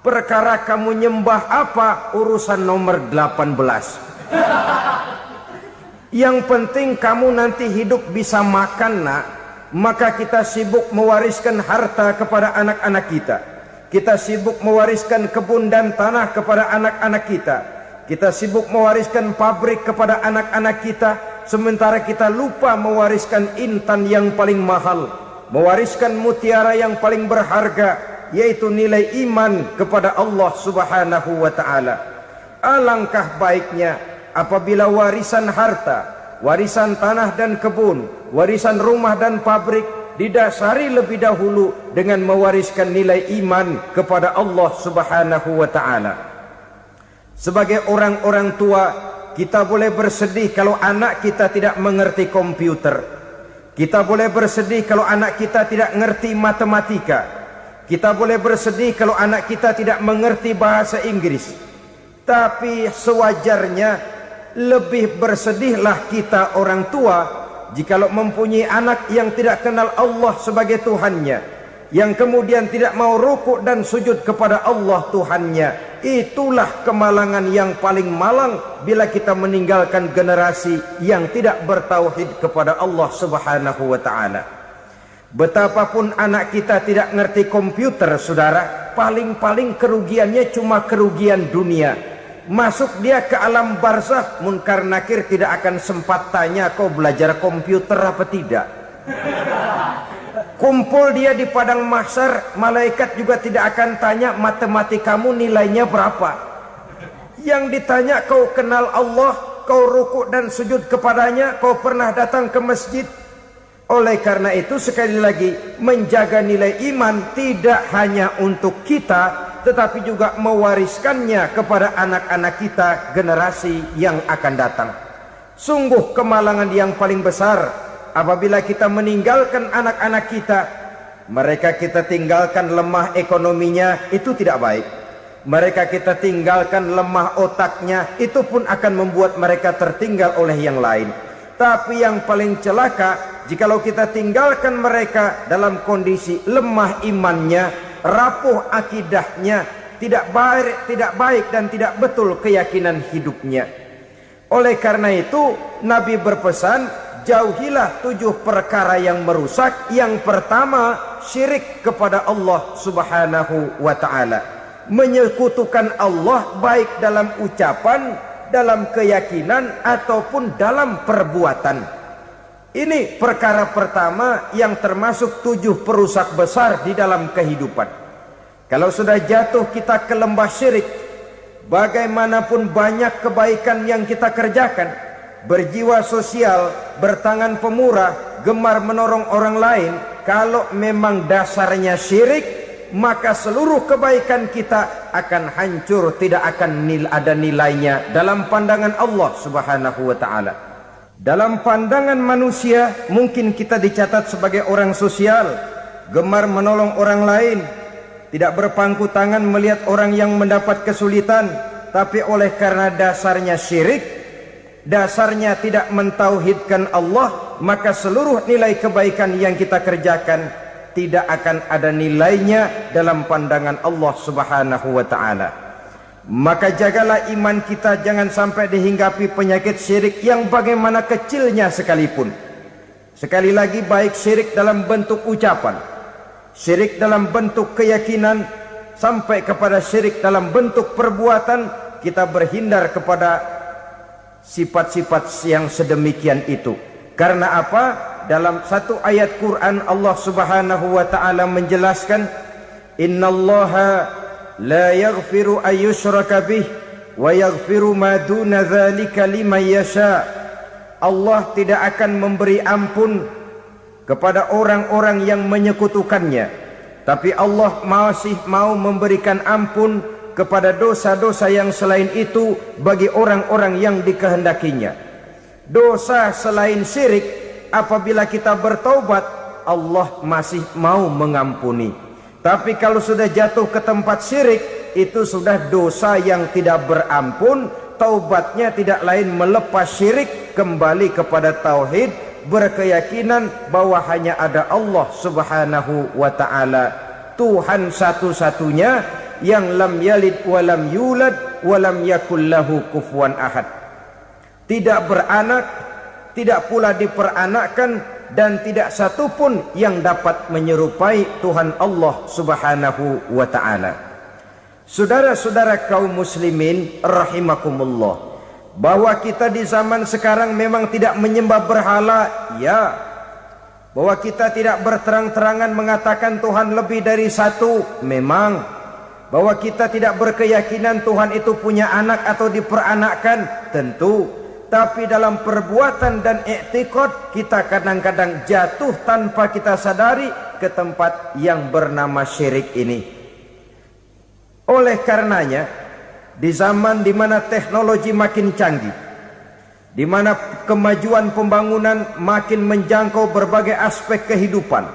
Speaker 2: Perkara kamu nyembah apa, urusan nomor 18. Yang penting kamu nanti hidup bisa makan nak. Maka kita sibuk mewariskan harta kepada anak-anak kita. Kita sibuk mewariskan kebun dan tanah kepada anak-anak kita. Kita sibuk mewariskan pabrik kepada anak-anak kita, sementara kita lupa mewariskan intan yang paling mahal, mewariskan mutiara yang paling berharga, yaitu nilai iman kepada Allah Subhanahu wa ta'ala. Alangkah baiknya apabila warisan harta, warisan tanah dan kebun, warisan rumah dan pabrik didasari lebih dahulu dengan mewariskan nilai iman kepada Allah Subhanahu wa ta'ala. Sebagai orang-orang tua, kita boleh bersedih kalau anak kita tidak mengerti komputer. Kita boleh bersedih kalau anak kita tidak mengerti matematika. Kita boleh bersedih kalau anak kita tidak mengerti bahasa Inggris. Tapi sewajarnya lebih bersedihlah kita orang tua jikalau mempunyai anak yang tidak kenal Allah sebagai Tuhannya, yang kemudian tidak mau rukuk dan sujud kepada Allah Tuhannya. Itulah kemalangan yang paling malang bila kita meninggalkan generasi yang tidak bertauhid kepada Allah Subhanahu wa ta'ala. Betapapun anak kita tidak ngerti komputer, saudara, paling-paling kerugiannya cuma kerugian dunia. Masuk dia ke alam barzakh, munkar nakir tidak akan sempat tanya kau belajar komputer apa tidak. Kumpul dia di padang mahsyar, malaikat juga tidak akan tanya matematikamu nilainya berapa. Yang ditanya, kau kenal Allah, kau rukuk dan sujud kepadanya, kau pernah datang ke masjid. Oleh karena itu sekali lagi, menjaga nilai iman tidak hanya untuk kita, tetapi juga mewariskannya kepada anak-anak kita, generasi yang akan datang. Sungguh kemalangan yang paling besar apabila kita meninggalkan anak-anak kita. Mereka kita tinggalkan lemah ekonominya, itu tidak baik. Mereka kita tinggalkan lemah otaknya, itu pun akan membuat mereka tertinggal oleh yang lain. Tapi yang paling celaka, jikalau kita tinggalkan mereka dalam kondisi lemah imannya, rapuh akidahnya, tidak baik dan tidak betul keyakinan hidupnya. Oleh karena itu Nabi berpesan, jauhilah 7 perkara yang merusak. Yang pertama, syirik kepada Allah Subhanahu wa ta'ala. Menyekutukan Allah baik dalam ucapan, dalam keyakinan ataupun dalam perbuatan. Ini perkara pertama yang termasuk 7 perusak besar di dalam kehidupan. Kalau sudah jatuh kita ke lembah syirik, bagaimanapun banyak kebaikan yang kita kerjakan, berjiwa sosial, bertangan pemurah, gemar menolong orang lain, kalau memang dasarnya syirik, maka seluruh kebaikan kita akan hancur, tidak akan ada nilainya dalam pandangan Allah Subhanahu wa ta'ala. Dalam pandangan manusia mungkin kita dicatat sebagai orang sosial, gemar menolong orang lain, tidak berpangku tangan melihat orang yang mendapat kesulitan. Tapi oleh karena dasarnya syirik, dasarnya tidak mentauhidkan Allah, maka seluruh nilai kebaikan yang kita kerjakan tidak akan ada nilainya dalam pandangan Allah Subhanahu wa ta'ala. Maka jagalah iman kita jangan sampai dihinggapi penyakit syirik yang bagaimana kecilnya sekalipun. Sekali lagi, baik syirik dalam bentuk ucapan, syirik dalam bentuk keyakinan, sampai kepada syirik dalam bentuk perbuatan, kita berhindar kepada sifat-sifat yang sedemikian itu. Karena apa? Dalam satu ayat Quran Allah Subhanahu wa ta'ala menjelaskan, innallaha la yaghfiru ayyushraka bih wa yaghfiru ma duna dzalika liman yasha. Allah tidak akan memberi ampun kepada orang-orang yang menyekutukannya, tapi Allah masih mau memberikan ampun kepada dosa-dosa yang selain itu bagi orang-orang yang dikehendakinya. Dosa selain syirik, apabila kita bertaubat, Allah masih mau mengampuni. Tapi kalau sudah jatuh ke tempat syirik, itu sudah dosa yang tidak berampun. Taubatnya tidak lain melepas syirik, kembali kepada tauhid, berkeyakinan bahwa hanya ada Allah Subhanahu wa ta'ala, Tuhan satu-satunya yang lam yalid walam yulad walam yakul lahu kufuwan ahad. Tidak beranak, tidak pula diperanakkan, dan tidak satupun yang dapat menyerupai Tuhan Allah Subhanahu wa ta'ala. Saudara-saudara kaum muslimin rahimakumullah, bahwa kita di zaman sekarang memang tidak menyembah berhala, ya. Bahwa kita tidak berterang-terangan mengatakan Tuhan lebih dari satu, memang. Bahwa kita tidak berkeyakinan Tuhan itu punya anak atau diperanakkan, tentu. Tapi dalam perbuatan dan i'tiqad kita kadang-kadang jatuh tanpa kita sadari ke tempat yang bernama syirik ini. Oleh karenanya, di zaman di mana teknologi makin canggih, di mana kemajuan pembangunan makin menjangkau berbagai aspek kehidupan,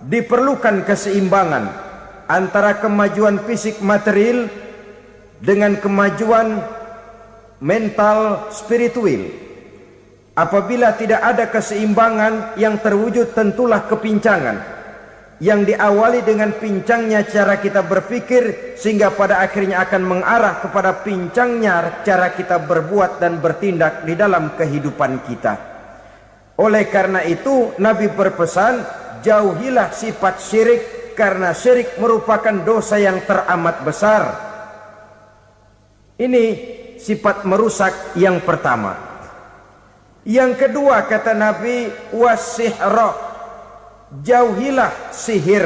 Speaker 2: diperlukan keseimbangan antara kemajuan fisik material dengan kemajuan mental spiritual. Apabila tidak ada keseimbangan yang terwujud, tentulah kepincangan. yang diawali dengan pincangnya cara kita berpikir sehingga pada akhirnya akan mengarah kepada pincangnya cara kita berbuat dan bertindak di dalam kehidupan kita. Oleh karena itu Nabi berpesan, jauhilah sifat syirik karena syirik merupakan dosa yang teramat besar. Ini sifat merusak yang pertama. Yang kedua kata Nabi, wasihra, jauhilah sihir.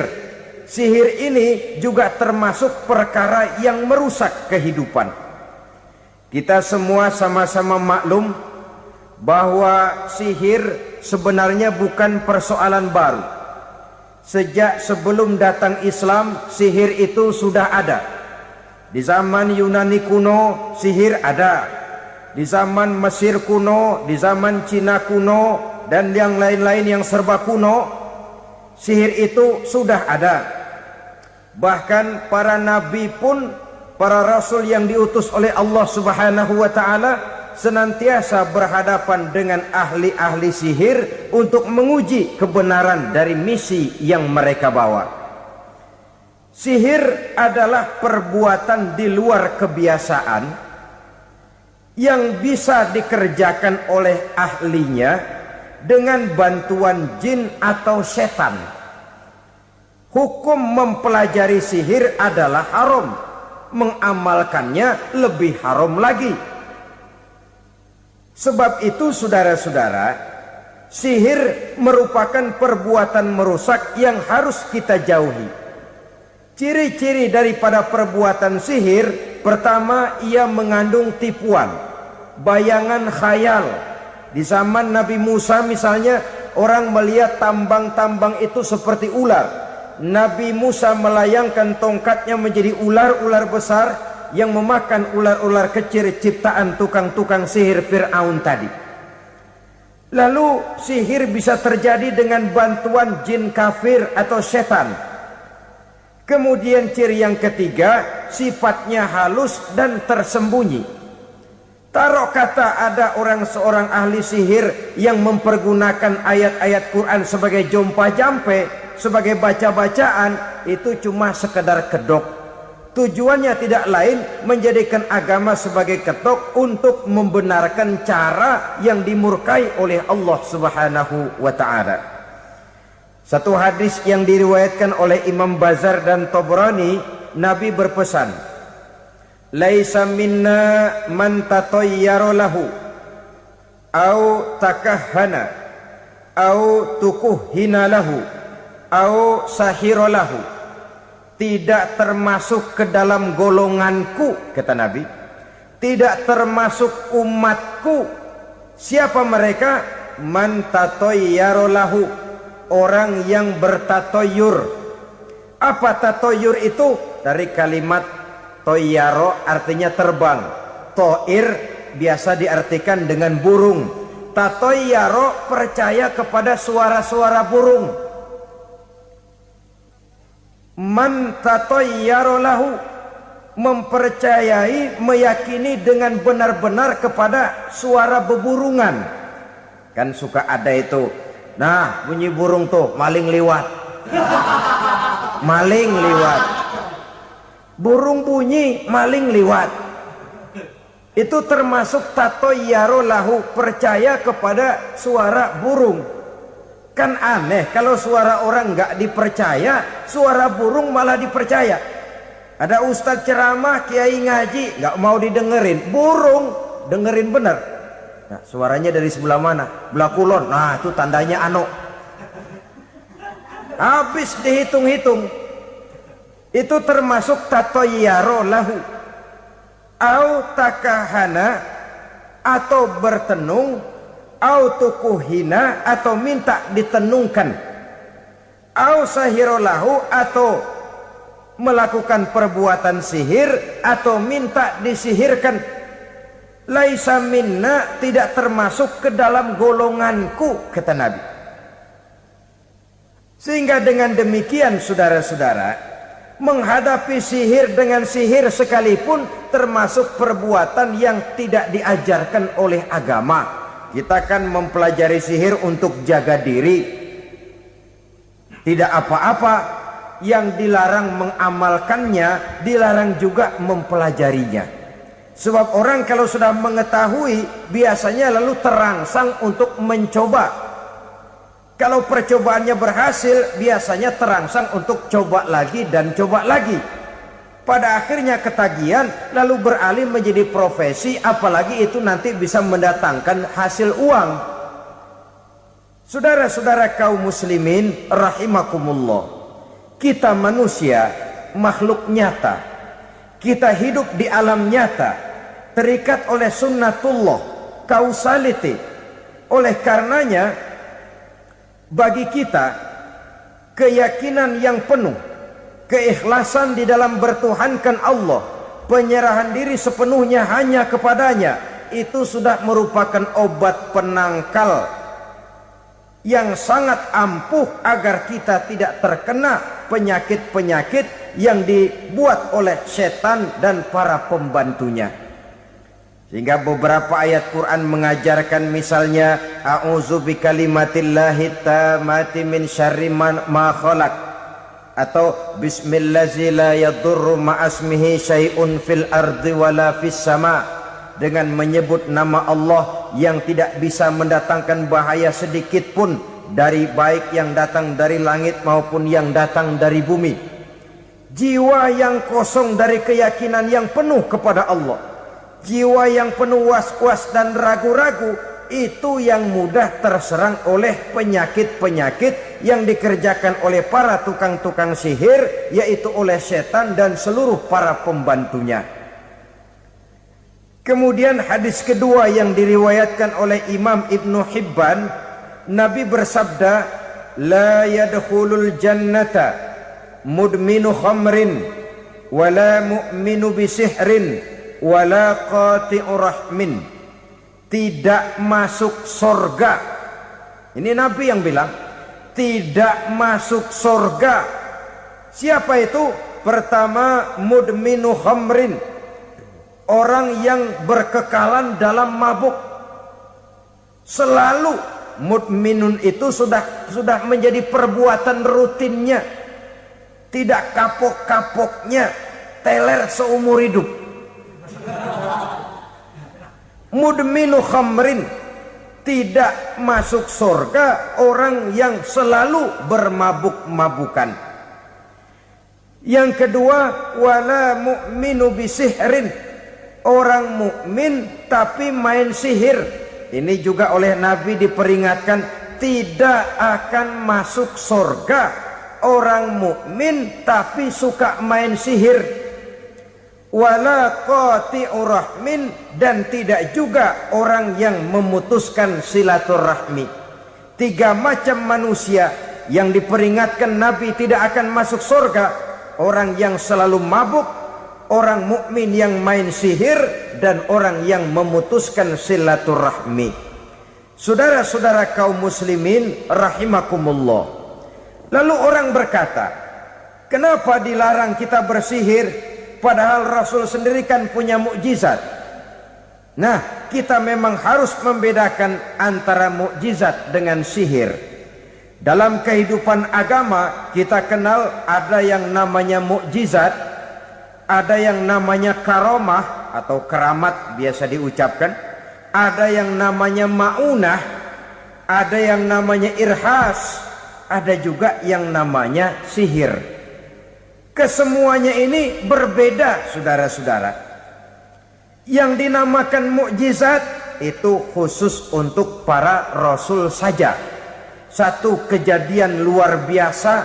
Speaker 2: Sihir ini juga termasuk perkara yang merusak kehidupan. Kita semua sama-sama maklum bahwa sihir sebenarnya bukan persoalan baru. Sejak sebelum datang Islam, sihir itu sudah ada. Di zaman Yunani kuno, sihir ada. Di zaman Mesir kuno, di zaman Cina kuno, dan yang lain-lain yang serba kuno, sihir itu sudah ada. Bahkan para nabi pun, para rasul yang diutus oleh Allah Subhanahu wa taala senantiasa berhadapan dengan ahli-ahli sihir untuk menguji kebenaran dari misi yang mereka bawa. Sihir adalah perbuatan di luar kebiasaan yang bisa dikerjakan oleh ahlinya dengan bantuan jin atau setan. Hukum mempelajari sihir adalah haram, mengamalkannya lebih haram lagi. Sebab itu saudara-saudara, sihir merupakan perbuatan merusak yang harus kita jauhi. Ciri-ciri daripada perbuatan sihir, pertama ia mengandung tipuan, bayangan khayal. Di zaman Nabi Musa misalnya, orang melihat tambang-tambang itu seperti ular. Nabi Musa melayangkan tongkatnya menjadi ular-ular besar yang memakan ular-ular kecil ciptaan tukang-tukang sihir Fir'aun tadi. Lalu sihir bisa terjadi dengan bantuan jin kafir atau setan. Kemudian ciri yang ketiga, sifatnya halus dan tersembunyi. Taruh kata ada seorang ahli sihir yang mempergunakan ayat-ayat Quran sebagai jompa-jampe, sebagai baca-bacaan, itu cuma sekedar kedok. Tujuannya tidak lain menjadikan agama sebagai ketok untuk membenarkan cara yang dimurkai oleh Allah Subhanahu wa taala. Satu hadis yang diriwayatkan oleh Imam Bazar dan Tabrani, Nabi berpesan, "Laisa minna man tatayyara lahu au takahhana au tukuhhina lahu au sahira lahu." Tidak termasuk ke dalam golonganku, kata Nabi. Tidak termasuk umatku. Siapa mereka? Man tatayyara lahu, orang yang bertatoyur. Apa tatoyur itu? Dari kalimat toyaro artinya terbang. Toir biasa diartikan dengan burung. Tatoyaro percaya kepada suara-suara burung. Man tatayyara lahu, mempercayai, meyakini dengan benar-benar kepada suara beburungan. Kan suka ada itu, nah bunyi burung tuh, maling liwat. Maling liwat. Burung bunyi, maling liwat. Itu termasuk tatayyara lahu, percaya kepada suara burung. Kan aneh kalau suara orang nggak dipercaya, suara burung malah dipercaya. Ada ustadz ceramah, kiai ngaji, nggak mau didengerin, burung dengerin bener. Nah, suaranya dari sebelah mana? Belah kulon. Nah, itu tandanya ano. Habis dihitung-hitung, itu termasuk tatayyara lahu. Au takahana, atau bertenung, au tukuhina, atau minta ditenungkan, au sahirolahu, atau melakukan perbuatan sihir atau minta disihirkan. Laisa minna, tidak termasuk ke dalam golonganku, kata Nabi. Sehingga dengan demikian saudara-saudara, menghadapi sihir dengan sihir sekalipun termasuk perbuatan yang tidak diajarkan oleh agama. Kita kan mempelajari sihir untuk jaga diri. Tidak apa-apa yang dilarang mengamalkannya, dilarang juga mempelajarinya. Sebab orang kalau sudah mengetahui biasanya lalu terangsang untuk mencoba. Kalau percobaannya berhasil, biasanya terangsang untuk coba lagi dan coba lagi. Pada akhirnya ketagihan, lalu beralih menjadi profesi, apalagi itu nanti bisa mendatangkan hasil uang. Saudara-saudara kaum muslimin rahimakumullah, kita manusia makhluk nyata. Kita hidup di alam nyata, terikat oleh sunnatullah, causality. Oleh karenanya bagi kita keyakinan yang penuh, keikhlasan di dalam bertuhankan Allah, penyerahan diri sepenuhnya hanya kepadanya, itu sudah merupakan obat penangkal yang sangat ampuh agar kita tidak terkena penyakit-penyakit yang dibuat oleh setan dan para pembantunya. Sehingga beberapa ayat Quran mengajarkan, misalnya a'udzu bikalimatillahi tammati min syarri ma khalaq, atau bismillazi la yadurru ma'asmihi syai'un fil ardi wala fis sama, dengan menyebut nama Allah yang tidak bisa mendatangkan bahaya sedikit pun, dari baik yang datang dari langit maupun yang datang dari bumi. Jiwa yang kosong dari keyakinan yang penuh kepada Allah, jiwa yang penuh was-was dan ragu-ragu, itu yang mudah terserang oleh penyakit-penyakit yang dikerjakan oleh para tukang-tukang sihir, yaitu oleh setan dan seluruh para pembantunya. Kemudian hadis kedua yang diriwayatkan oleh Imam Ibnu Hibban, Nabi bersabda, la yadkhulul jannata mudminu khamrin wala mu'minu bisihrin wala qati'u rahmin. Tidak masuk surga. Ini Nabi yang bilang, tidak masuk surga. Siapa itu? Pertama, mudminu khamrin, orang yang berkekalan dalam mabuk. Selalu mudminun itu sudah menjadi perbuatan rutinnya, tidak kapok-kapoknya, teler seumur hidup. Mudminu khamrin, tidak masuk surga orang yang selalu bermabuk-mabukan. Yang kedua, wala mu'minu bisihrin, orang mukmin tapi main sihir. Ini juga oleh Nabi diperingatkan, tidak akan masuk surga orang mukmin tapi suka main sihir. Wala qati'u rahmin, dan tidak juga orang yang memutuskan silaturahmi. Tiga macam manusia yang diperingatkan Nabi tidak akan masuk surga: orang yang selalu mabuk, orang mukmin yang main sihir, dan orang yang memutuskan silaturahmi. Saudara-saudara kaum muslimin rahimakumullah. Lalu orang berkata, kenapa dilarang kita bersihir? Padahal Rasul sendiri kan punya mukjizat. Nah, kita memang harus membedakan antara mukjizat dengan sihir. Dalam kehidupan agama kita kenal ada yang namanya mukjizat, ada yang namanya karomah atau keramat biasa diucapkan, ada yang namanya maunah, ada yang namanya irhas, ada juga yang namanya sihir. Kesemuanya ini berbeda, saudara-saudara. Yang dinamakan mukjizat itu khusus untuk para rasul saja. Satu kejadian luar biasa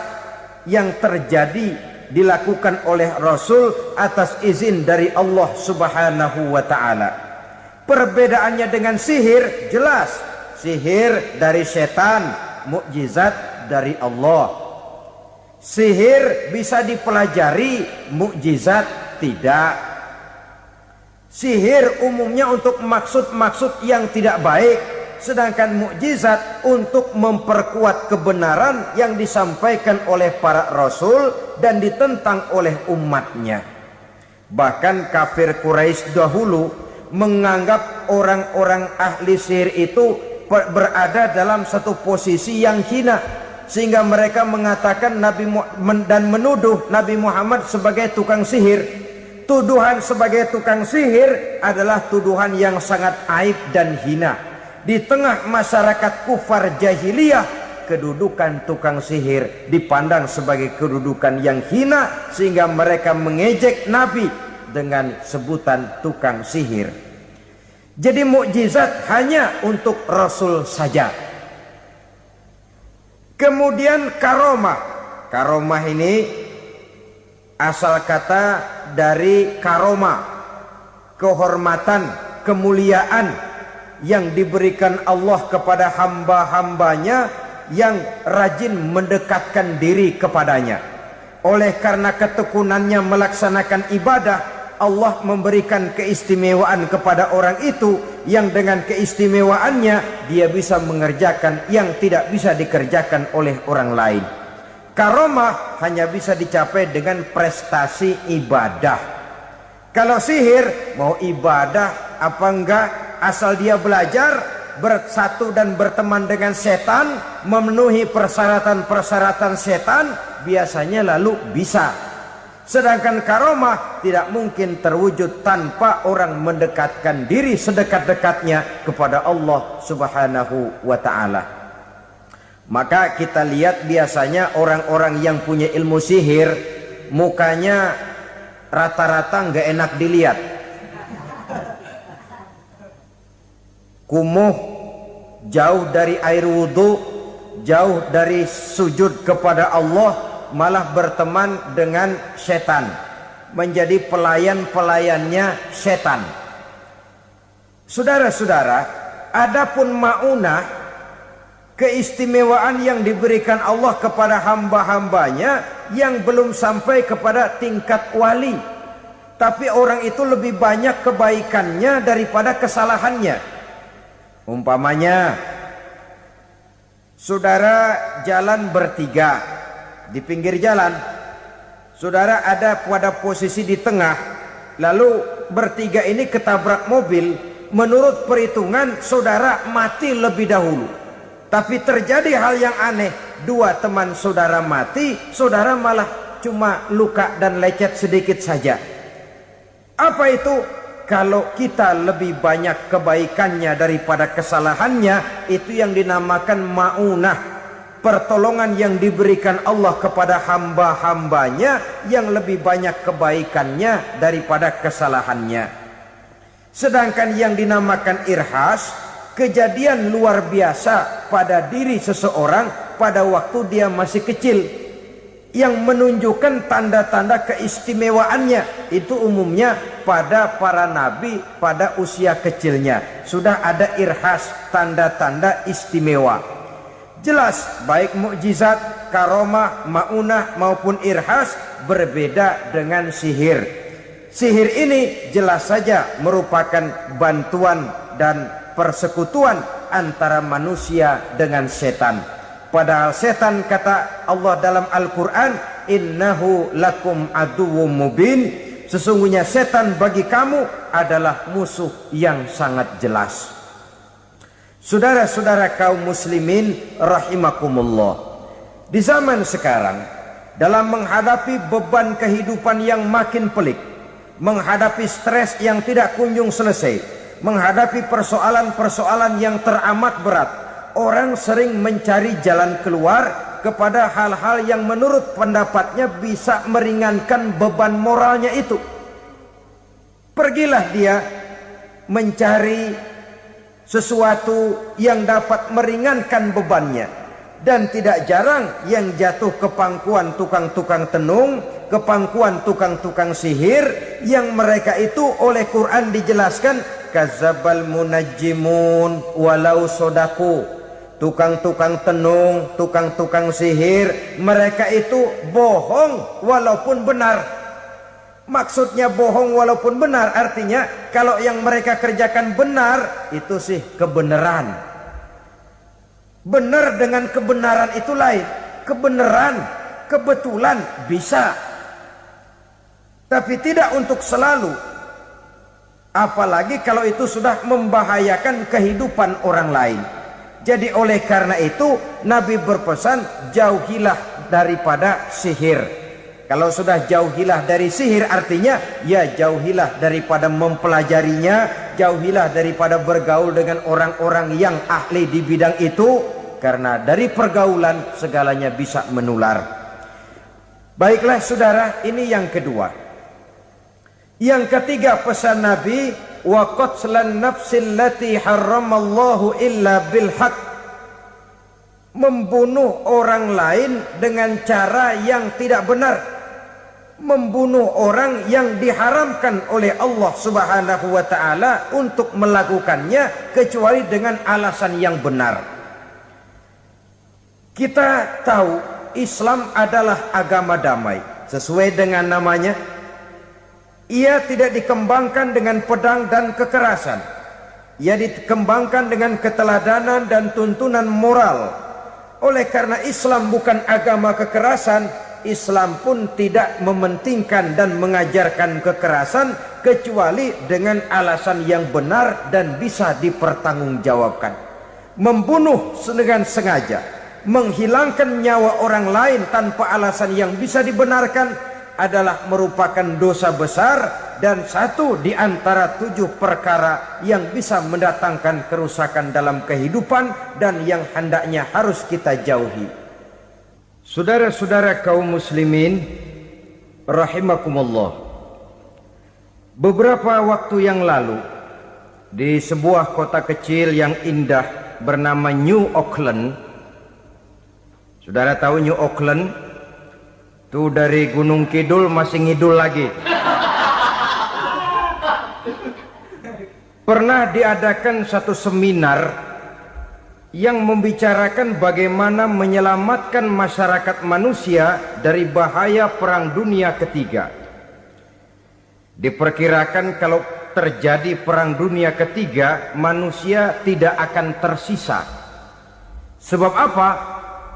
Speaker 2: yang terjadi dilakukan oleh rasul atas izin dari Allah Subhanahu wa taala. Perbedaannya dengan sihir jelas. Sihir dari setan, mukjizat dari Allah. Sihir bisa dipelajari, mukjizat tidak. Sihir umumnya untuk maksud-maksud yang tidak baik, sedangkan mukjizat untuk memperkuat kebenaran yang disampaikan oleh para rasul dan ditentang oleh umatnya. Bahkan kafir Quraisy dahulu menganggap orang-orang ahli sihir itu berada dalam satu posisi yang hina. sehingga mereka mengatakan dan menuduh Nabi Muhammad sebagai tukang sihir. Tuduhan sebagai tukang sihir adalah tuduhan yang sangat aib dan hina. Di tengah masyarakat kufar jahiliyah, kedudukan tukang sihir dipandang sebagai kedudukan yang hina, sehingga mereka mengejek Nabi dengan sebutan tukang sihir. Jadi mukjizat hanya untuk Rasul saja. Kemudian karomah. Karomah ini asal kata dari karoma, kehormatan, kemuliaan yang diberikan Allah kepada hamba-hambanya yang rajin mendekatkan diri kepadanya. Oleh karena ketekunannya melaksanakan ibadah, Allah memberikan keistimewaan kepada orang itu, yang dengan keistimewaannya dia bisa mengerjakan yang tidak bisa dikerjakan oleh orang lain. Karomah hanya bisa dicapai dengan prestasi ibadah. Kalau sihir, mau ibadah apa enggak, asal dia belajar, bersatu dan berteman dengan setan, memenuhi persyaratan-persyaratan setan, biasanya lalu bisa. Sedangkan karomah tidak mungkin terwujud tanpa orang mendekatkan diri sedekat-dekatnya kepada Allah Subhanahu wa ta'ala. Maka kita lihat biasanya orang-orang yang punya ilmu sihir, mukanya rata-rata nggak enak dilihat. Kumuh, jauh dari air wudhu, jauh dari sujud kepada Allah, malah berteman dengan setan, menjadi pelayan-pelayannya setan. Saudara-saudara, adapun maunah, keistimewaan yang diberikan Allah kepada hamba-hambanya yang belum sampai kepada tingkat wali, tapi orang itu lebih banyak kebaikannya daripada kesalahannya. Umpamanya, saudara jalan bertiga di pinggir jalan, saudara ada pada posisi di tengah, lalu bertiga ini ketabrak mobil. Menurut perhitungan saudara mati lebih dahulu. Tapi terjadi hal yang aneh, dua teman saudara mati, saudara malah cuma luka dan lecet sedikit saja. Apa itu? Kalau kita lebih banyak kebaikannya daripada kesalahannya, itu yang dinamakan maunah, pertolongan yang diberikan Allah kepada hamba-hambanya yang lebih banyak kebaikannya daripada kesalahannya. Sedangkan yang dinamakan irhas, kejadian luar biasa pada diri seseorang pada waktu dia masih kecil, yang menunjukkan tanda-tanda keistimewaannya. Itu umumnya pada para nabi pada usia kecilnya sudah ada irhas, tanda-tanda istimewa. Jelas baik mukjizat, karomah, maunah maupun irhas berbeda dengan sihir. Sihir ini jelas saja merupakan bantuan dan persekutuan antara manusia dengan setan. Padahal setan, kata Allah dalam Al-Quran, innahu lakum aduwwum mubin, sesungguhnya setan bagi kamu adalah musuh yang sangat jelas. Saudara-saudara kaum muslimin rahimakumullah, di zaman sekarang dalam menghadapi beban kehidupan yang makin pelik, menghadapi stres yang tidak kunjung selesai, menghadapi persoalan-persoalan yang teramat berat, orang sering mencari jalan keluar kepada hal-hal yang menurut pendapatnya bisa meringankan beban moralnya itu. Pergilah dia mencari sesuatu yang dapat meringankan bebannya. Dan tidak jarang yang jatuh ke pangkuan tukang-tukang tenung, ke pangkuan tukang-tukang sihir, yang mereka itu oleh Quran dijelaskan kazabal munajjimun walau sodaku. Tukang-tukang tenung, tukang-tukang sihir, mereka itu bohong walaupun benar. Maksudnya bohong walaupun benar, artinya kalau yang mereka kerjakan benar, itu sih kebenaran. Benar dengan kebenaran itu lain. Kebenaran, kebetulan bisa, tapi tidak untuk selalu. Apalagi kalau itu sudah membahayakan kehidupan orang lain. Jadi oleh karena itu Nabi berpesan jauhilah daripada sihir. Kalau sudah jauhilah dari sihir artinya ya jauhilah daripada mempelajarinya, jauhilah daripada bergaul dengan orang-orang yang ahli di bidang itu, karena dari pergaulan segalanya bisa menular. Baiklah saudara, ini yang kedua. Yang ketiga pesan Nabi, wa qatlan nafsil lati harramallahu illa bil haqq. Membunuh orang lain dengan cara yang tidak benar, membunuh orang yang diharamkan oleh Allah Subhanahu wa taala untuk melakukannya kecuali dengan alasan yang benar. Kita tahu Islam adalah agama damai sesuai dengan namanya. Ia tidak dikembangkan dengan pedang dan kekerasan. Ia dikembangkan dengan keteladanan dan tuntunan moral. Oleh karena Islam bukan agama kekerasan, Islam pun tidak mementingkan dan mengajarkan kekerasan kecuali dengan alasan yang benar dan bisa dipertanggungjawabkan. Membunuh dengan sengaja, menghilangkan nyawa orang lain tanpa alasan yang bisa dibenarkan adalah merupakan dosa besar dan satu di antara 7 perkara yang bisa mendatangkan kerusakan dalam kehidupan dan yang hendaknya harus kita jauhi. Saudara-saudara kaum muslimin rahimakumullah, beberapa waktu yang lalu di sebuah kota kecil yang indah bernama New Auckland. Saudara tahu New Auckland? Itu dari Gunung Kidul masih ngidul lagi. Pernah diadakan satu seminar yang membicarakan bagaimana menyelamatkan masyarakat manusia dari bahaya Perang Dunia Ketiga. Diperkirakan kalau terjadi Perang Dunia Ketiga, manusia tidak akan tersisa. Sebab apa?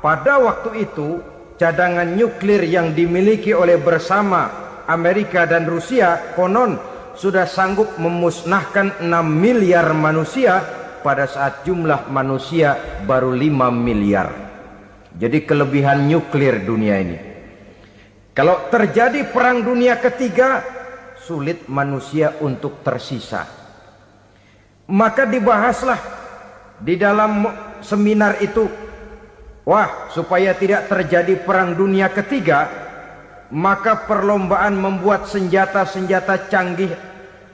Speaker 2: Pada waktu itu cadangan nuklir yang dimiliki oleh bersama Amerika dan Rusia konon sudah sanggup memusnahkan 6 miliar manusia pada saat jumlah manusia baru 5 miliar. Jadi kelebihan nuklir dunia ini. Kalau terjadi Perang Dunia Ketiga, sulit manusia untuk tersisa. Maka dibahaslah di dalam seminar itu, wah, supaya tidak terjadi Perang Dunia Ketiga, maka perlombaan membuat senjata-senjata canggih,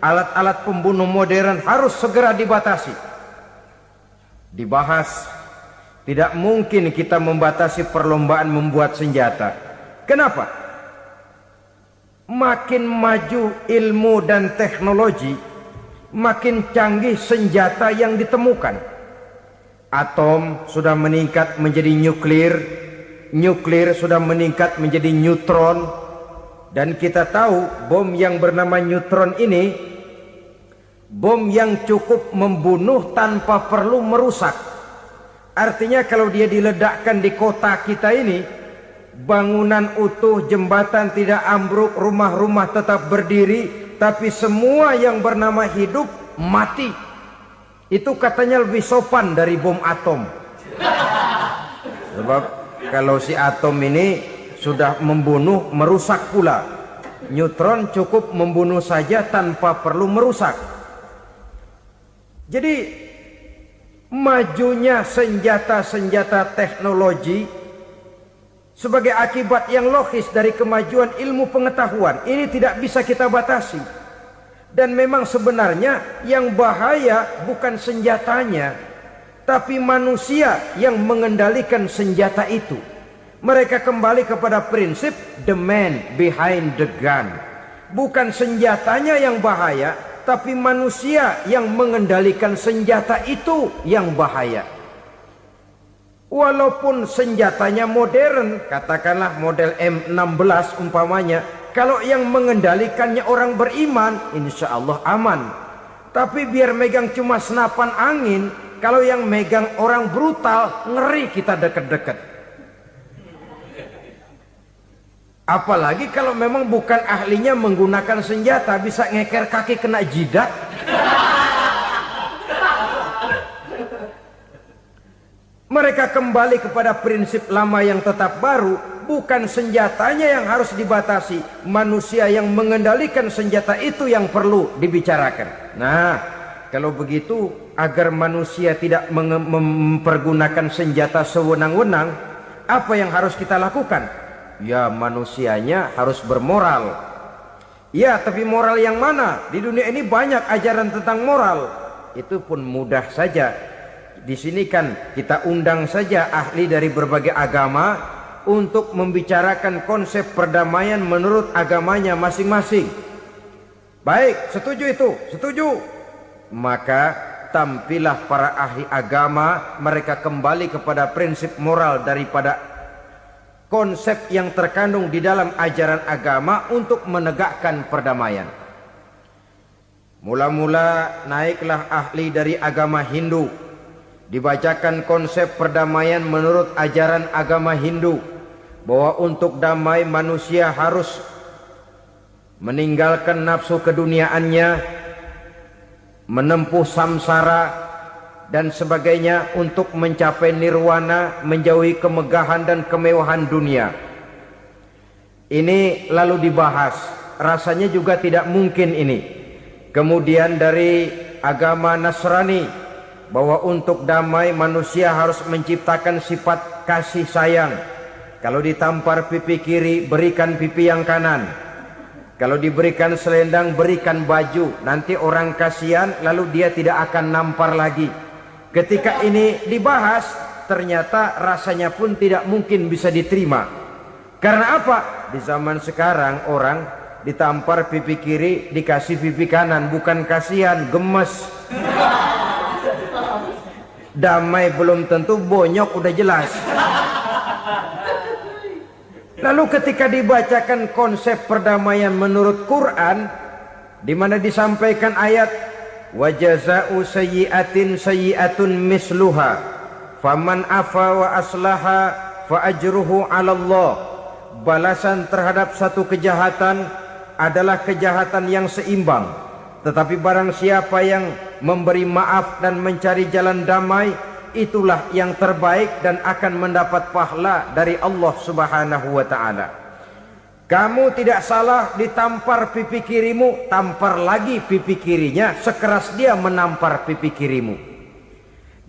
Speaker 2: alat-alat pembunuh modern harus segera dibatasi. Dibahas, tidak mungkin kita membatasi perlombaan membuat senjata. Kenapa? Makin maju ilmu dan teknologi, makin canggih senjata yang ditemukan. Atom sudah meningkat menjadi nuklir, nuklir sudah meningkat menjadi neutron, dan kita tahu bom yang bernama neutron ini bom yang cukup membunuh tanpa perlu merusak. Artinya kalau dia diledakkan di kota kita ini, bangunan utuh, jembatan tidak ambruk, rumah-rumah tetap berdiri, tapi semua yang bernama hidup mati. Itu katanya lebih sopan dari bom atom. Sebab kalau si atom ini sudah membunuh, merusak pula. Neutron cukup membunuh saja tanpa perlu merusak. Jadi majunya senjata-senjata teknologi sebagai akibat yang logis dari kemajuan ilmu pengetahuan ini tidak bisa kita batasi. Dan memang sebenarnya yang bahaya bukan senjatanya, tapi manusia yang mengendalikan senjata itu. Mereka kembali kepada prinsip the man behind the gun. Bukan senjatanya yang bahaya, tapi manusia yang mengendalikan senjata itu yang bahaya. Walaupun senjatanya modern, katakanlah model M16 umpamanya, kalau yang mengendalikannya orang beriman, insya Allah aman. Tapi biar megang cuma senapan angin, kalau yang megang orang brutal, ngeri kita deket-deket. Apalagi kalau memang bukan ahlinya menggunakan senjata, bisa ngeker kaki kena jidat. Mereka kembali kepada prinsip lama yang tetap baru. Bukan senjatanya yang harus dibatasi, manusia yang mengendalikan senjata itu yang perlu dibicarakan. Nah, kalau begitu, agar manusia tidak mempergunakan senjata sewenang-wenang, apa yang harus kita lakukan? Ya, manusianya harus bermoral. Ya, tapi moral yang mana? Di dunia ini banyak ajaran tentang moral. Itu pun mudah saja. Di sini kan kita undang saja ahli dari berbagai agama untuk membicarakan konsep perdamaian menurut agamanya masing-masing. Baik, setuju itu, setuju. Maka tampillah para ahli agama, mereka kembali kepada prinsip moral daripada konsep yang terkandung di dalam ajaran agama untuk menegakkan perdamaian. Mula-mula naiklah ahli dari agama Hindu, dibacakan konsep perdamaian menurut ajaran agama Hindu, bahwa untuk damai manusia harus meninggalkan nafsu keduniaannya, menempuh samsara dan sebagainya untuk mencapai nirwana, menjauhi kemegahan dan kemewahan dunia. Ini lalu dibahas, rasanya juga tidak mungkin ini. Kemudian dari agama Nasrani, bahwa untuk damai manusia harus menciptakan sifat kasih sayang. Kalau ditampar pipi kiri, berikan pipi yang kanan. Kalau diberikan selendang, berikan baju. Nanti orang kasihan, lalu dia tidak akan nampar lagi. Ketika ini dibahas, ternyata rasanya pun tidak mungkin bisa diterima. Karena apa? Di zaman sekarang orang ditampar pipi kiri, dikasih pipi kanan. Bukan kasihan, gemes. Damai belum tentu, bonyok udah jelas. Lalu ketika dibacakan konsep perdamaian menurut Quran, di mana disampaikan ayat wa jazaa'u sayyi'atin sayyi'atun misluha faman afa wa aslaha fa ajruhu 'ala Allah. Balasan terhadap satu kejahatan adalah kejahatan yang seimbang, tetapi barang siapa yang memberi maaf dan mencari jalan damai, itulah yang terbaik dan akan mendapat pahala dari Allah Subhanahu wa ta'ala. Kamu tidak salah ditampar pipi kirimu, tampar lagi pipi kirinya sekeras dia menampar pipi kirimu.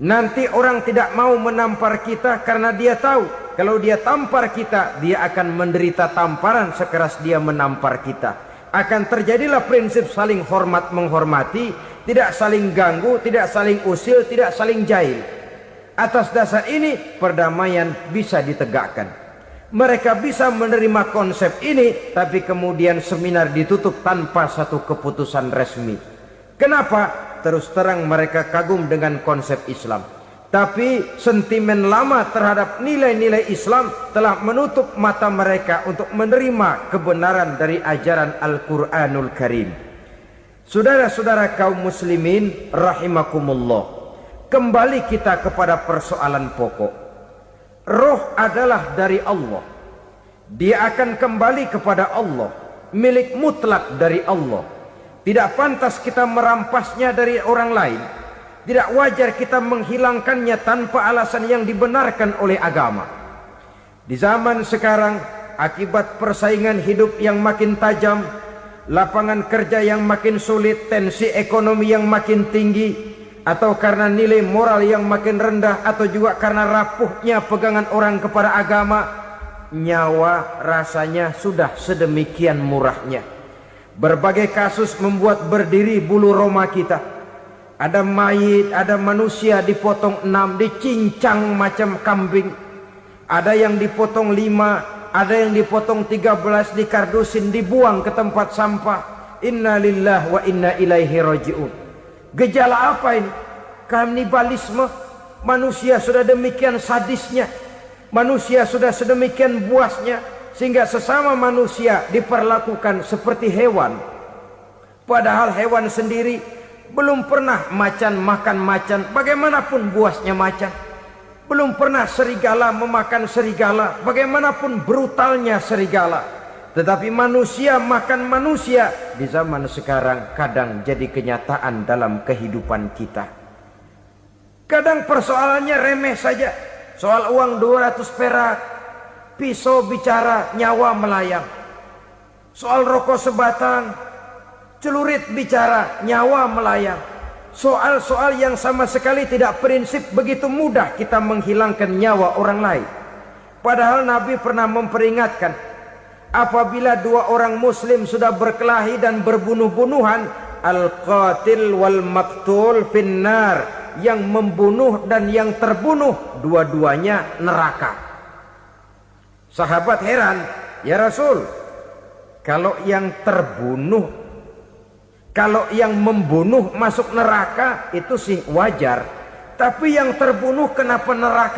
Speaker 2: Nanti orang tidak mau menampar kita karena dia tahu kalau dia tampar kita, dia akan menderita tamparan sekeras dia menampar kita. Akan terjadilah prinsip saling hormat menghormati, tidak saling ganggu, tidak saling usil, tidak saling jahil. Atas dasar ini perdamaian bisa ditegakkan. Mereka bisa menerima konsep ini, tapi kemudian seminar ditutup tanpa satu keputusan resmi. Kenapa? Terus terang mereka kagum dengan konsep Islam, tapi sentimen lama terhadap nilai-nilai Islam telah menutup mata mereka untuk menerima kebenaran dari ajaran Al-Quranul Karim. Saudara-saudara kaum muslimin rahimakumullah, kembali kita kepada persoalan pokok. Roh adalah dari Allah. Dia akan kembali kepada Allah, milik mutlak dari Allah. Tidak pantas kita merampasnya dari orang lain. Tidak wajar kita menghilangkannya tanpa alasan yang dibenarkan oleh agama. Di zaman sekarang, akibat persaingan hidup yang makin tajam, lapangan kerja yang makin sulit, tensi ekonomi yang makin tinggi, atau karena nilai moral yang makin rendah, atau juga karena rapuhnya pegangan orang kepada agama, nyawa rasanya sudah sedemikian murahnya. Berbagai kasus membuat berdiri bulu roma kita. Ada mayit, ada manusia dipotong 6, dicincang macam kambing. Ada yang dipotong 5, ada yang dipotong 13, dikardusin, dibuang ke tempat sampah. Inna lillahi wa inna ilaihi raji'un. Gejala apa ini? Kanibalisme. Manusia sudah demikian sadisnya, manusia sudah sedemikian buasnya, sehingga sesama manusia diperlakukan seperti hewan. Padahal hewan sendiri belum pernah macan makan macan, bagaimanapun buasnya macan. Belum pernah serigala memakan serigala, bagaimanapun brutalnya serigala. Tetapi manusia makan manusia di zaman sekarang kadang jadi kenyataan dalam kehidupan kita. Kadang persoalannya remeh saja. Soal uang 200 perak, pisau bicara, nyawa melayang. Soal rokok sebatang, celurit bicara, nyawa melayang. Soal-soal yang sama sekali tidak prinsip, begitu mudah kita menghilangkan nyawa orang lain. Padahal Nabi pernah memperingatkan, apabila dua orang muslim sudah berkelahi dan berbunuh-bunuhan, al-qatil wal maktul finnar, yang membunuh dan yang terbunuh dua-duanya neraka. Sahabat heran, ya Rasul, kalau yang terbunuh, kalau yang membunuh masuk neraka itu sih wajar, tapi yang terbunuh kenapa neraka?